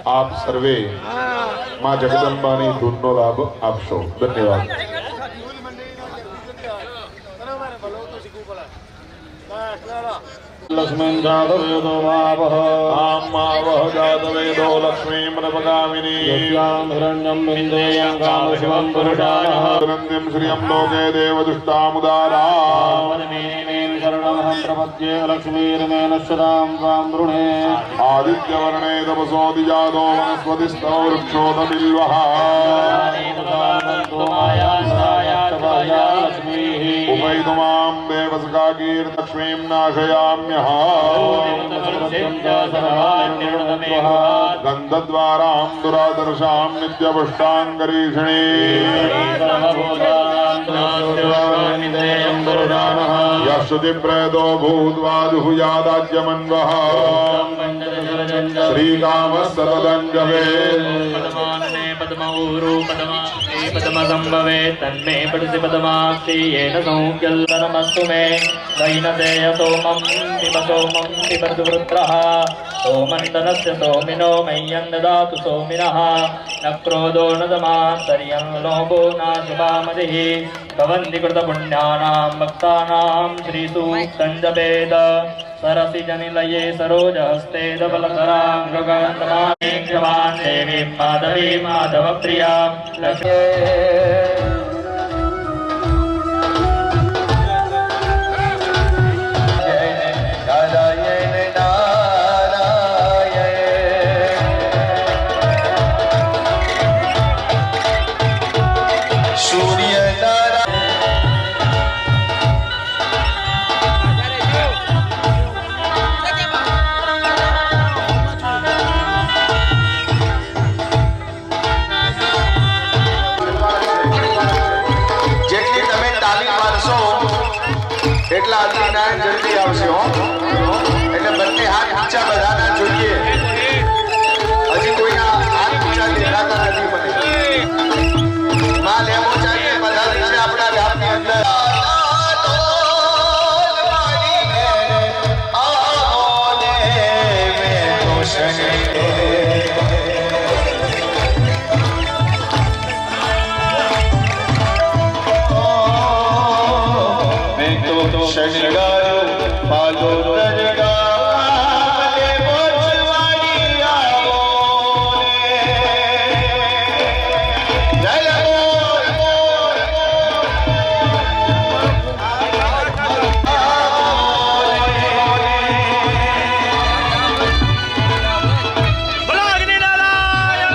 आप सर्वे मां जगदंबानी धूनનો લાભ આપશો. ધન્યવાદ. લક્ષ્મીં જાતવેદો વાવહ આમાવહ જાતવેદો લક્ષ્મીં પ્રપગામિની યસ્યાં હિરણ્યં ઇન્દ્રિયં કામ શિવં પુરુષાયઃ નંદ્યં શ્રિયં લોકે દેવદુષ્ટામુદારા વદમે શરણં तदामहं प्रपद्ये लक्ष्मीर्मेण सदां त्वां वृणे आदित्यवर्णे तपसोऽधिजातो वनस्पतिस्तव वृक्षोदबिल्वः उपैतु मां देवसखाकीर्लक्ष्मीं नाशयाम्यः गन्धद्वारां दुरादर्शां नित्यपुष्टाङ्गरीषिणी यशुतिप्रेतो भूत्वा जुहुयादाज्यमन्वः श्रीकामः सततं पदमसंभवे तन्मे पठसि पदमाक्षि येन सौख्यल्लनमस्तु मे दैनतेय सोमं पिबतु वृत्रः सोमन्दनस्य सोमिनो मह्यं ददातु सोमिनः न क्रोधो न दमान्तर्यं लोभो नाशुभामतिः भवन्ति कृतपुण्यानां भक्तानां श्रीसूक्तं जपेद सरसिजनिलये सरोजहस्ते धवलधरां मृगन्तमां देवीं माधवीं माधवप्रियां लक्ष्मी એટલા અતિનારાયણ જલ્દી આવશે હો એટલે બંને હાથ ઊંચા બધાના જોઈએ હજી કોઈના હાથ ઊંચા દેખાતા નથી મને માં લેવો ચાહીએ બધા છે આપણા ગામની અંદર शनिगारो पालो तजगा ले बोझवाड़ी आओ जय बोलो अग्नि नारायण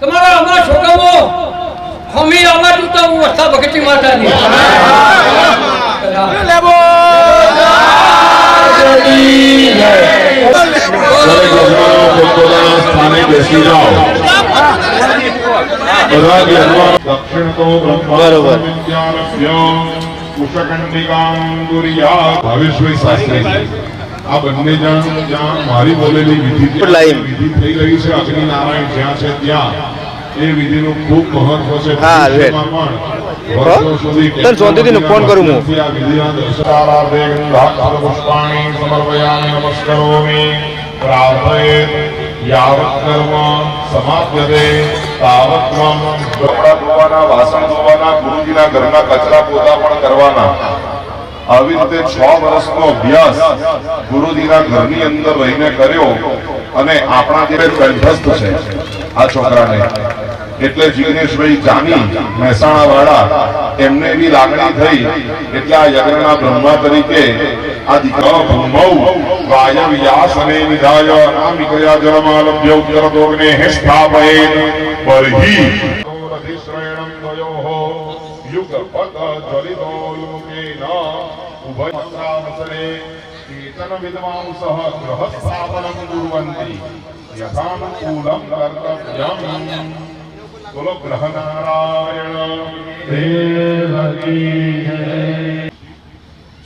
તમારા અમારા છોકરાઓ હમી આમાં તું વસ્તા ભગતી માતાની દક્ષિણ તો બરોબર ભાવેશભાઈ શાસ્ત્રી આ બંને જણ જ્યાં મારી બોલેલી વિધિ થઈ રહી છે અગ્નિ નારાયણ જ્યાં છે ત્યાં એ વિધિનું ખૂબ મહત્વ છે. વર્ષો સુધી ફોન કરું હું આ વિધિના દર્શનાર્થે પુષ્પાણી સમર્પયામિ નમસ્કરોમિ પ્રાર્થયે યાવત કર્મ સમાપ્યતે તાવત ત્વમ. કપડા ધોવાના, વાસણ ધોવાના, ગુરુજીના ઘરના કચરા પોતા પણ કરવાના. આવી રીતે 6 વર્ષનો અભ્યાસ ગુરુજીના ઘરની અંદર રહીને કર્યો અને આપણા જે કંઠસ્થ છે આ છોકરાને એટલે જિગ્નેશભાઈ જાની મહેસાણા વાળા એમને બી લાગણી થઈ એટલે આ યજ્ઞના બ્રહ્મા તરીકે આ દીકરા ભૂમૌ વાય વ્યાસ અને નિધાય નામિકયા જલમાલભ્ય ઉત્તરદોગ્ને સ્થાપયેત બર્હિ રધિશ્રેણમ દ્વયોઃ યુગપત જ્વલિતોલ્મુકેન ઉભયત્રાવસરે કેચન વિદ્વાંસઃ ગૃહસ્થાપનં કુર્વન્તિ યથાનુકૂલં કર્તવ્યમ. બોલો ગ્રહ નારાયણ દેવકી જય.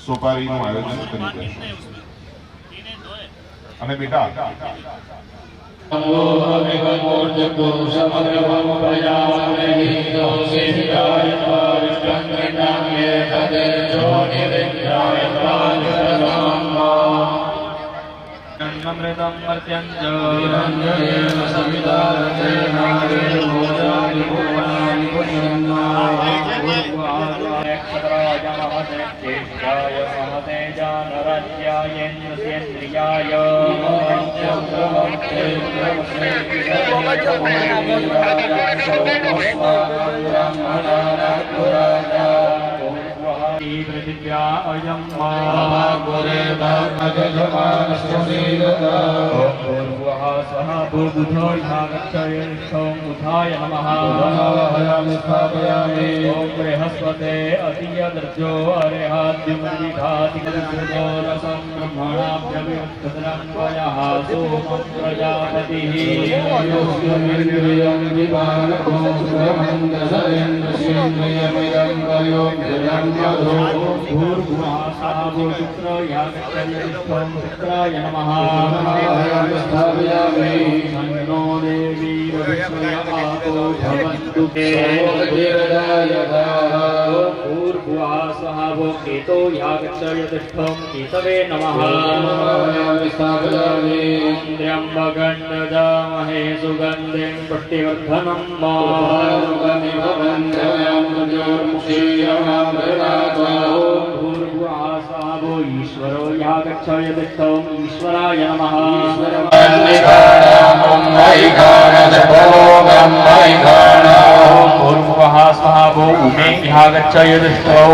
સોપારીનું આયોજન કરી દઈશું. અને બેટા અમૃતમ મર્ત્યંચ पृथिव्या अयं भूर्भुवः स्वः भूर्भुवो उथाय नमः. ॐ बृहस्पते अतियदर्जो अरेहाद्युमदिघातिरसं ब्रह्मणाभ्यविमुक्तदनं वयः सोमं प्रजापतिः शुक्राय नमः. नो देवी भवन्तु भूर्भुवः स्वः वो केतो यागच्छयतिष्ठं केतवे नमः. त्र्यम्बकं सुगन्धिं पुष्टिवर्धनं ईश्वरो यागच्छयतिष्ठं ईश्वराय नमः. भूर्भुवः स्वः वो उमे यागच्छयतिष्ठं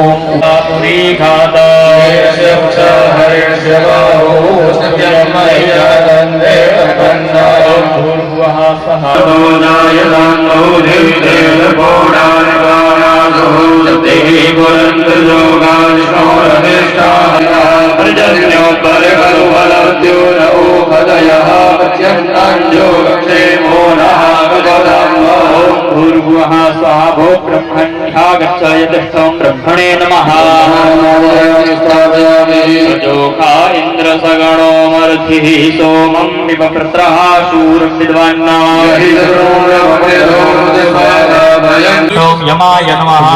भूर्भुवः स्वः पर्जन्यो परगलो वलद्यो नो भदयः पच्यन्ताञ्जो क्षेमो नः गदधम्मो. भूर्भुवः स्वः भो ब्रह्मण्यागच्छयतिष्ठं ब्रह्मणे नमः. जोखा इन्द्र सगणो मर दधिः सोमं विपप्रत्रः शूरं विद्वान्ना यमाय नमः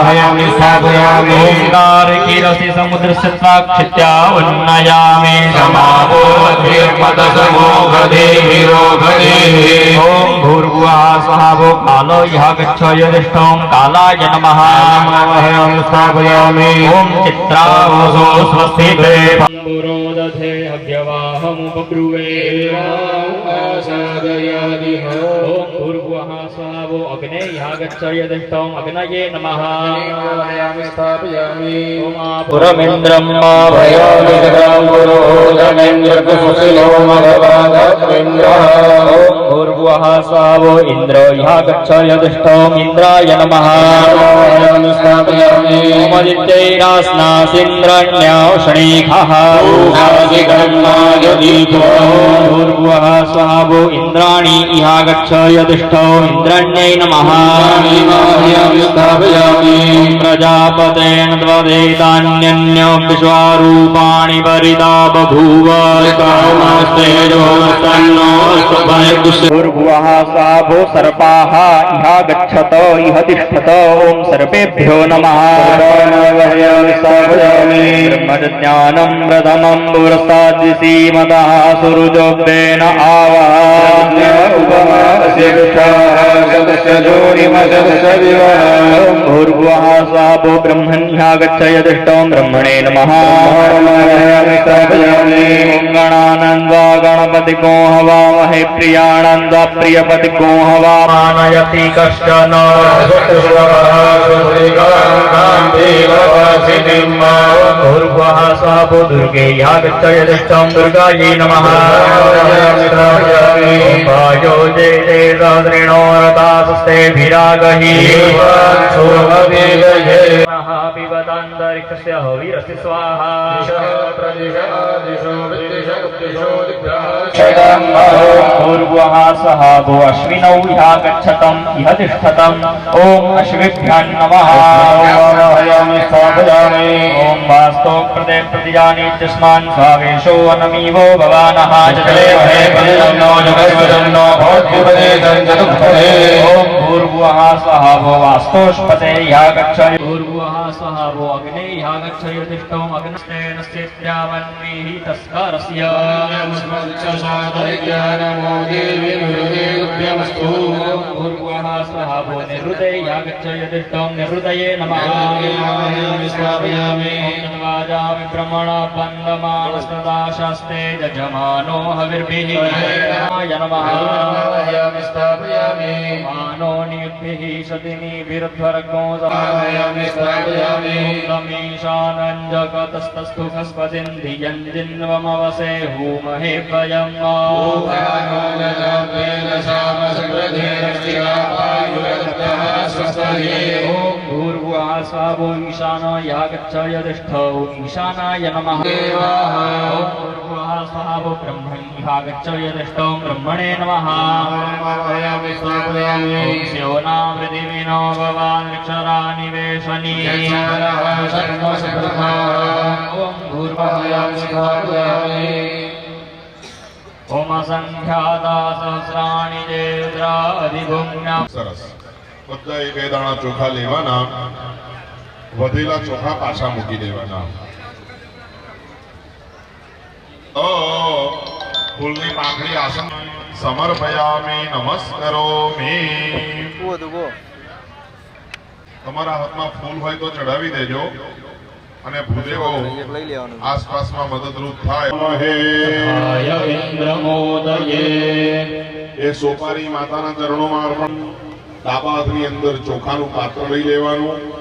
हयामि स्थापयामि ओंकारकीरसि समुद्रस्य त्वाक्षित्यावन्नयामि समावो धीर्मतसमो गधेभिरोगधेः ॐ भूर्भुवः स्वः वो कालो यः गच्छ यदिष्टं कालाय नमः हयामि स्थापयामि ॐ चित्रावसो स्वस्तिभे पुरोदधे हव्यवाहमुपब्रुवे आसादयादिह ॐ भूर्भुवः स्वः वो अग्ने यः गच्छ यदिष्टं अग्नये नमः हयामि स्थापयामि ॐ पुरमिन्द्रं भयामि पुरोदमेन्द्रकुशलो मघवादमिन्द्रः ॐ भूर्भुवः स्वः वो इन्द्रो यः गच्छ यदिष्टं इन्द्राय नमः हयामि स्थापयामि ॐ आदित्यैरास्नासीन्द्रण्यौषणीखः भूर्भुवः स्वः वो इन्द्राणि इह गच्छ यदिष्टौ इन्द्रण्यै नमः प्रजापतेन त्वदेतान्यन्यो विश्वारूपाणि वरिता बभूव भूर्भुवः स्वः वो सर्पाः इह गच्छत इह तिष्ठत ॐ सर्पेभ्यो नमः ब्रह्मज्ञानं प्रथमं पुरस्ताद्विसीमतः सुरुजोग्धेन आवः भूर्भुवः स्वः वो ब्रह्मण्यः गच्छ यदिष्टं ब्रह्मणे नमः गणानन्द्वा गणपतिको हवामहे प्रियानन्द्वा प्रियपतिको हवामानयति कश्चन भूर्भुवः स्वः वो दुर्गे यः गच्छ यदिष्टं दुर्गायै नमः वायो जय जय सहस्रिणो रथास्ते विरागहि महापिबतान्तरिक्षस्य हविरसि स्वाहा भूर्भुवः स्वः वो अश्विनौ इह गच्छतम् इह तिष्ठतम् ॐ अश्विभ्यां नमः ॐ वास्तो कृते प्रतिजानि तस्मान् स्वावेशो अनमीवो भवानः जले भूर्भुवः स्वः वो वास्तोष्पते इह गच्छ भूर्भुवः स्वः वो अग्ने इह गच्छ यदिष्टं अग्नस्तेन स्थित्यावन्मीः तस्करस्य भूर्भुवः स्वः वो निहृते इह गच्छ यदिष्टं निहृदये नमः वाजामि ब्रह्मणा बन्धमानस्तदाशास्ते जजमानो हविर्भिः नमः मानो नियुद्भिः सतिनिभिर्ध्वरगो मीशानञ्जगतस्तस्थु खस्पतिन्धियञ्जिन्वमवसे हूमहे भयम् भूर्भुवः स्वः वो ईशानो यः गच्छ यदिष्ठौ ईशानाय नमः भूर्भुवः स्वः वो ब्रह्मण्यः गच्छ यदिष्टौ ब्रह्मणे नमः स्योना पृथिवीनो भवान् अक्षरानिवेशनी ओम संख्याता सहस्राणि देवद्राधिभुम्ना સરસ બધા એક બે દાણા ચોખા લેવાના વધેલા ચોખા પાછા મૂકી દેવાના ફૂલની પાંખડી આસન સમર્પયામિ નમસ્કરોમિ તમારા હાથમાં ફૂલ હોય તો ચડાવી દેજો અને ભૂદેવો આસપાસમાં મદદરૂપ થાય એ સોપારી માતાના ચરણોમાં અર્પણ ડાબા હાથની અંદર ચોખાનું પાત્ર લઈ લેવાનું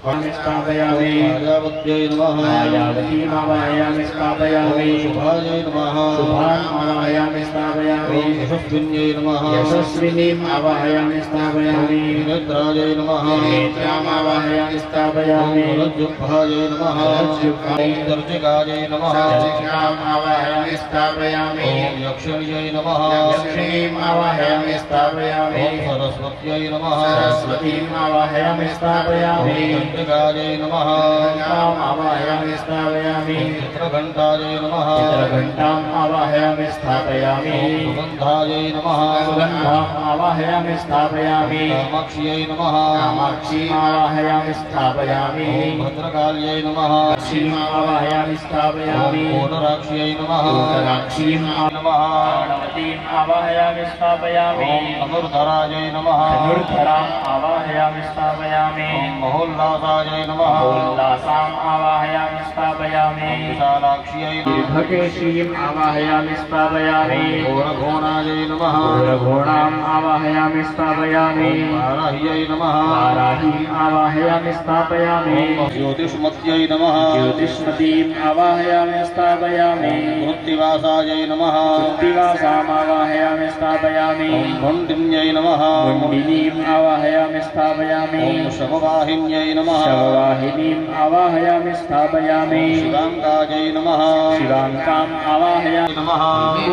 स्थापयामि प्रजापत्यै नमः मायावतीमावाहयामि स्थापयामि शुभायै नमः शुभामावाहयामि स्थापयामि यशस्विन्यै नमः यशस्विनीम् आवाहयामि स्थापयामि नेत्रायै नमः नेत्रामावाहयामि स्थापयामि रज्जुभायै नमः रज्जुभायै नमः दर्शिकाम् आवाहयामि स्थापयामि यक्षिण्यै नमः यक्षिणीम् आवाहयामि स्थापयामि सरस्वत्यै नमः सरस्वतीम् आवाहयामि स्थापयामि चन्द्रिकायै नमः घण्टाम् आवाहयामि स्थापयामि चित्रघण्टायै नमः चित्रघण्टाम् आवाहयामि स्थापयामि सुगन्धायै नमः सुगन्धाम् आवाहयामि स्थापयामि कामाक्ष्यै नमः कामाक्षीम् आवाहयामि स्थापयामि भद्रकाल्यै नमः क्षीम् आवाहयामि स्थापयामि कोटराक्ष्यै नमः उत्तराक्षीम् नमः गणपतिम् आवाहयामि स्थापयामि धनुर्धरायै नमः धनुर्धराम् आवाहयामि स्थापयामि महोल्लासायै नमः उल्लासाम् आवाहयामि स्थापयामि विशालाक्ष्यै दीर्घकेशीम् आवाहयामि स्थापयामि घोरघोणायै नमः घोरघोणाम् आवाहयामि स्थापयामि वाराह्यै नमः वाराहीम् आवाहयामि स्थापयामि ज्योतिष्मत्यै नमः ज्योतिष्मतीम् आवाहयामि स्थापयामि मृत्तिवासायै नमः दिवासाम् आवाहयामि स्थापयामि गुण्डिन्यै नमः गुण्डिनीम् आवाहयामि स्थापयामि शववाहिन्यै नमः शववाहिनीम् आवाहयामि स्थापयामि शिवाङ्गायै नमः शिवाङ्काम् आवाहयामि नमः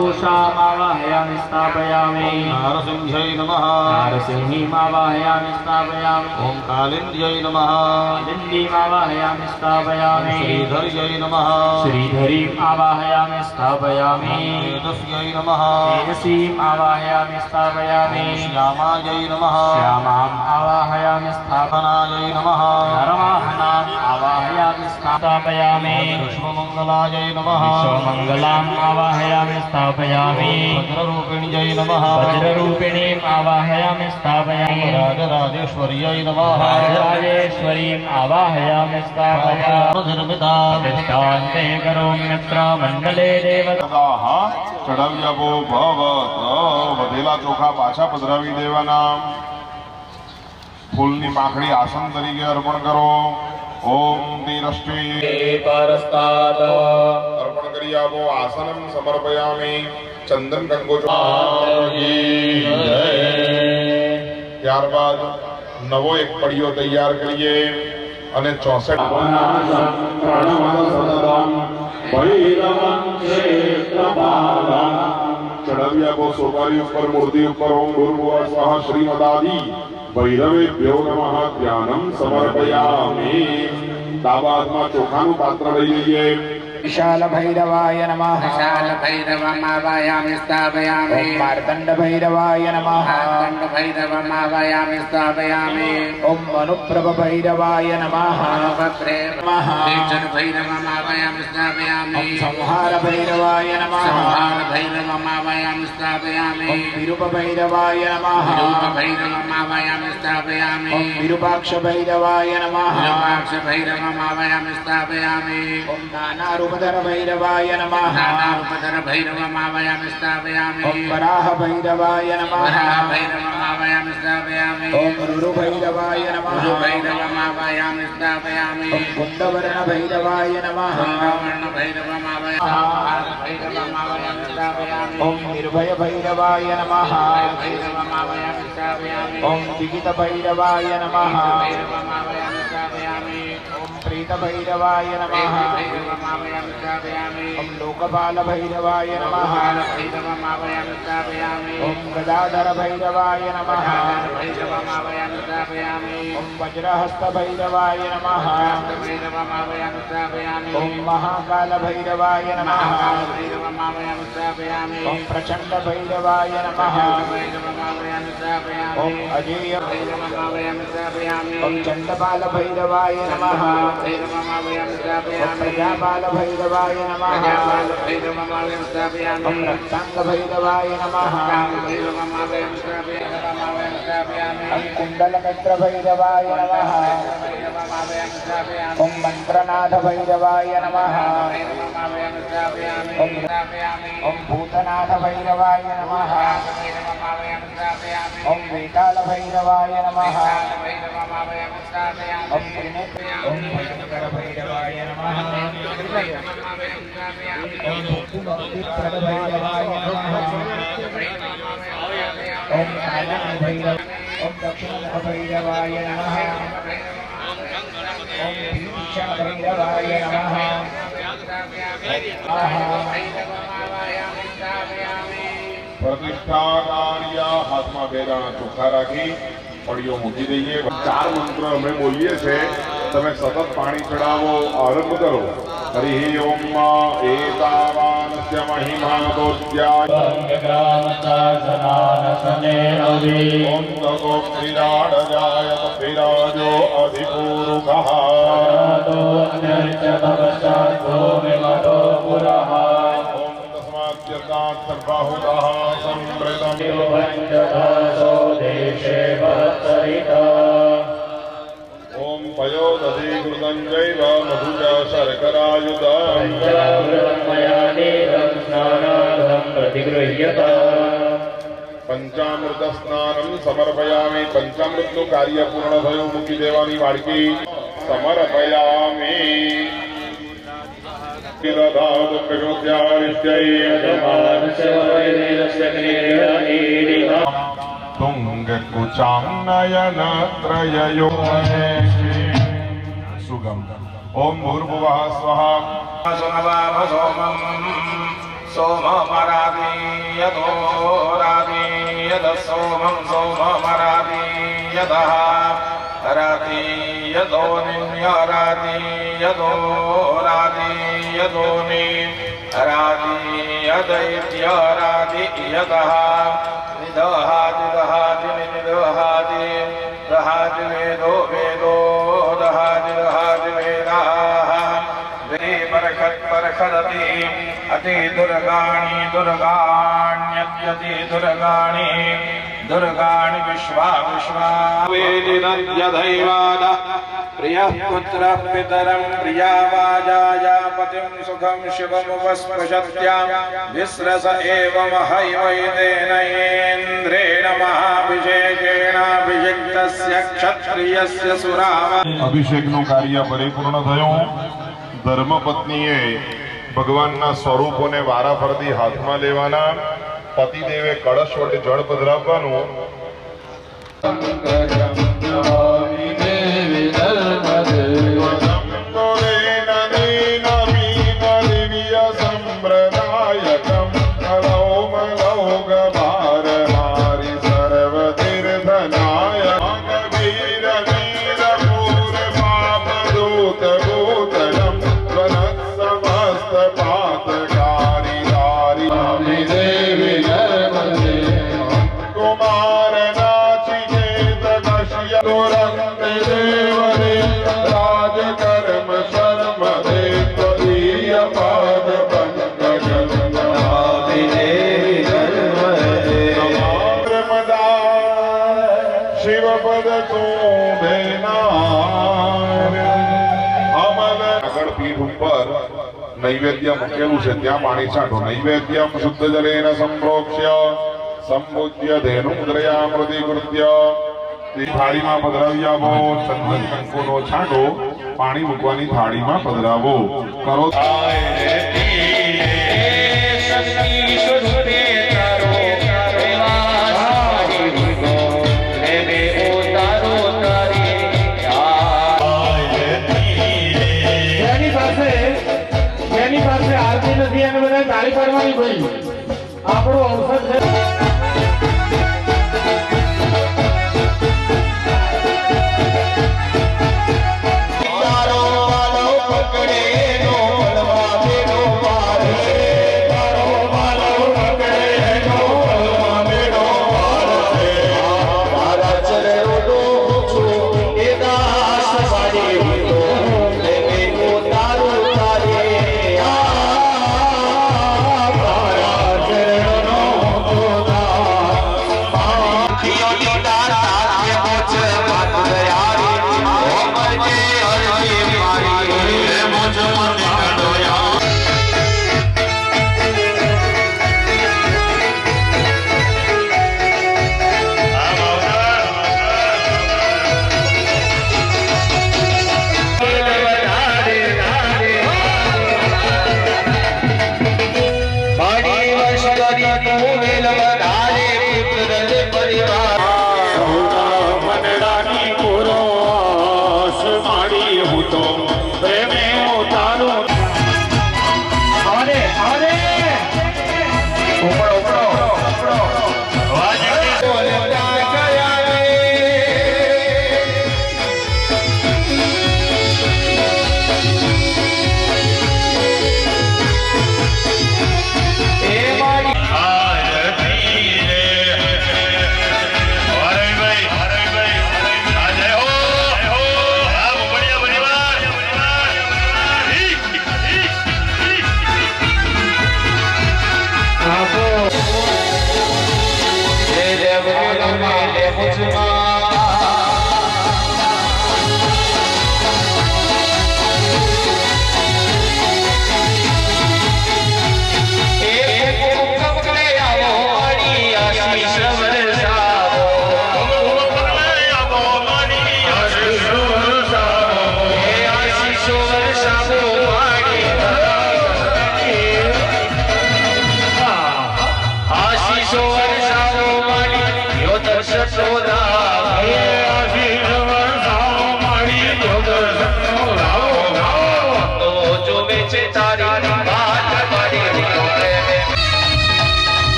घोषाम् आवाहयामि स्थापयामि नारसिंह्यै नमः नारसिंहीम् आवाहयामि स्थापयामि ॐ कालिन्द्यै नमः लिन्दीम् आवाहयामि स्थापयामि श्रीधर्यै नमः श्रीधरीम् आवाहयामि स्थापयामि तेजस्यै नमः तेजसीम् आवाहयामि स्थापयामि श्यामायै नमः श्यामाम् आवाहयामि स्थापनायै नमः नरवाहनाम् आवाहयामि स्थापयामि विश्वमङ्गलायै नमः विश्वमङ्गलाम् आवाहयामि स्थापयामि वज्ररूपिण्यै नमः वज्ररूपिणीम् आवाहयामि स्थापयामि राजराजेश्वर्यै नमः राजराजेश्वरीम् आवाहयामि स्थापयामि निर्मिता दृष्टान्ते करोम्यत्र मण्डले देवता ચડાવ્યા ભવ વધેલા ચોખા પાછા પધરાવી દેવાના ફૂલની પાંખડી આસન તરીકે અર્પણ કરો ઓમ તિરષ્ટિ परस्तात् અર્પણ કરી આપો આસનમ સમર્પયામિ ચંદન કંગો ત્યારબાદ નવો એક પડિયો તૈયાર કરીએ અને 64 ચડાવ્યા કો સોપારી ઉપર મૂર્તિ ઉપર ઓમ ભૂર્ભુવઃ સ્વાહા શ્રીમદાદિ ભૈરવેભ્યો નમઃ ધ્યાનમ સમર્પયામિ ડાબા હાથમાં ચોખાનું પાત્ર લઈ લઈએ विशाल भैरवाय नमः विशाल भैरवमावायामि स्थापयामि ओम मार्तंड भैरवाय नमः दण्ड भैरवमावायामि स्थापयामि ओम अनुप्रभ भैरवाय नमः भद्रे नमः दीक्षण भैरवमावायामि स्थापयामि ओम संहार भैरवाय नमः संहार भैरवमावायामि स्थापयामि ओम विरूप भैरवाय नमः रूप भैरवमावायामि स्थापयामि ओम विरूपाक्ष भैरवाय नमः विरूपाक्ष भैरवमावायामि स्थापयामि ओम नाना रूपधर भैरवाय नमः नानारूपधर भैरवमावायामि स्थापयामि ओम वराह भैरवाय नमः वराह भैरवमावायामि स्थापयामि ओम रुरु भैरवाय नमः गुरु भैरवमावायामि स्थापयामि ओम कुंडवर्ण भैरवाय नमः वर्ण भैरवमावायामि स्थापयामि ओम निर्भय भैरवाय नमः भैरवमावायामि स्थापयामि ओम विगित भैरवाय नमः भैरवमावायामि स्थापयामि ओम प्रीत भैरवाय नमः भैरवमावायामि स्थापयामि ओम लोकपाल भैरवाय नमः भैरवमावायामि स्थापयामि ओम गदाधर भैरवाय नमः भैरवमावायामि स्थापयामि ओम वज्रहस्त भैरवाय नमः भैरवमावायामि स्थापयामि ओम महाकाल भैरवाय नमः भैरवमावायामि स्थापयामि ओम प्रचंड भैरवाय नमः भैरवमावायामि स्थापयामि ओम अजेय भैरवमावायामि स्थापयामि ओम चंडपाल भैरवाय नमः भैरवमावायामि ओम स्थापयामि प्रजापाल भैरवाय नमः भैरवमावायामि स्थापयामि ओम रक्तांग भैरवाय नमः भैरवमावायामि स्थापयामि ओम कुंडल मित्र भैरवाय नमः भैरवमावायामि स्थापयामि ओम मंत्रनाथ भैरवाय नमः भैरवमावायामि स्थापयामि ओम भूतनाथ भैरवाय नमः भैरवमावायामि स्थापयामि ओम वेताल भैरवाय नमः भैरवमावायामि स्थापयामि ओम त्रिनेत्र ओम भयंकर भैरवाय नमः ओम भक्तिप्रद भैरवाय नमः ओम कालन भैरव ओम दक्षिणमुख भैरवाय नमः ओम भीषण भैरवाय नमः પ્રતિષ્ઠા કાર્ય હાથમાં બે દાણા ચોખા રાખી પડીઓ મૂકી દઈએ 4 મંત્ર અમે બોલીએ છે તમે સતત પાણી ચડાવો, આરંભ કરો. હરિ ઓમ એતાવાનસ્ય મહિમા ઓમ તતો ક્રીડાડજાયત વિરાજો અધિપૂરુકઃ ઓમ તસ્માદ્યતાत् સર્વાહુતઃ સંપ્રદમ ઓમ પયોદધિકૃतं ચૈવ મધુચ શર્કરાયુધં પંચામૃત સ્નાનમ સમર્પયામિ. પંચામૃતનું કાર્ય પૂર્ણ થયું, મૂકી દેવાની વાડકી સમર્પયામિ. તુંગકુચાનયનત્રયયો સુગમ. ઓમ ભૂર્ભુવઃ સ્વઃ. સોમમરાદીયદોરાદીયદ સોમં સોમમરાદીયદઃ હરાદીયદોનિન્યરાદીયદોરાદીયદોનિ હરાદીયદૈત્યરાદીયદઃ નિદહાદિદહાદિનિદહાદિ દહાદિ વેદો વેદો દહાદિ દહાદિ વેદાઃ વે પરખત પરખદતિ અતિ દુર્ગાણી દુર્ગાણ્યત્યતિ દુર્ગાણી દુર્ગાણી વિશ્વા વિશ્વા વેદિનદ્યદૈવાદ પ્રિયઃ પુત્રઃ પિતરં પ્રિયા વાજાયા પતિં સુખં શિવમુપસ્પૃશત્યાં વિસ્રસ એવમ હૈવૈદેનૈન્દ્રેણ મહાભિષેકેણાભિષિક્તસ્ય ક્ષત્રિયસ્ય સુરાવા. અભિષેકનું કાર્ય પરિપૂર્ણ થયું. ધર્મપત્નીએ ભગવાનના સ્વરૂપોને વારાફરતી હાથમાં લેવાના. પતિદેવે કળશ વડે જળ પધરાવવાનું. શિવપદ આગળ પીઠ ઉપર નૈવેદ્ય મૂકેલું છે, ત્યાં પાણી છાંટો. નૈવેદ્યમ શુદ્ધ જલેન સંપ્રોક્ષ્ય સંબુધ્ય ધેનુદ્રયામૃતિકૃત્ય. થાળીમાં પધરાવી આપો. ચંદન કંકુનો છાંટો પાણી મૂકવાની થાળીમાં પધરાવો. કરો આરતી નથી અને બધા તાળી પાડવાની ભાઈ આપણો અવસર છે.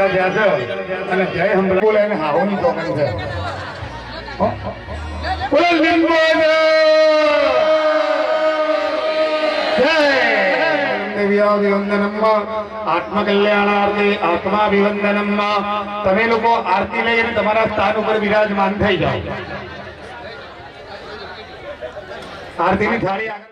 આગળ જાજો અને જય હંભળા બોલે અને હાહોની ચોકન છે બોલ ગંગોદર જય દેવ્યાભિવંદનમ આત્મકલ્યાણાર્થે આત્માભિવંદનમ તમે લોકો આરતી લઈને તમારા સ્થાન ઉપર વિરાજમાન થઈ જાઓ આરતીની થાળી આગળ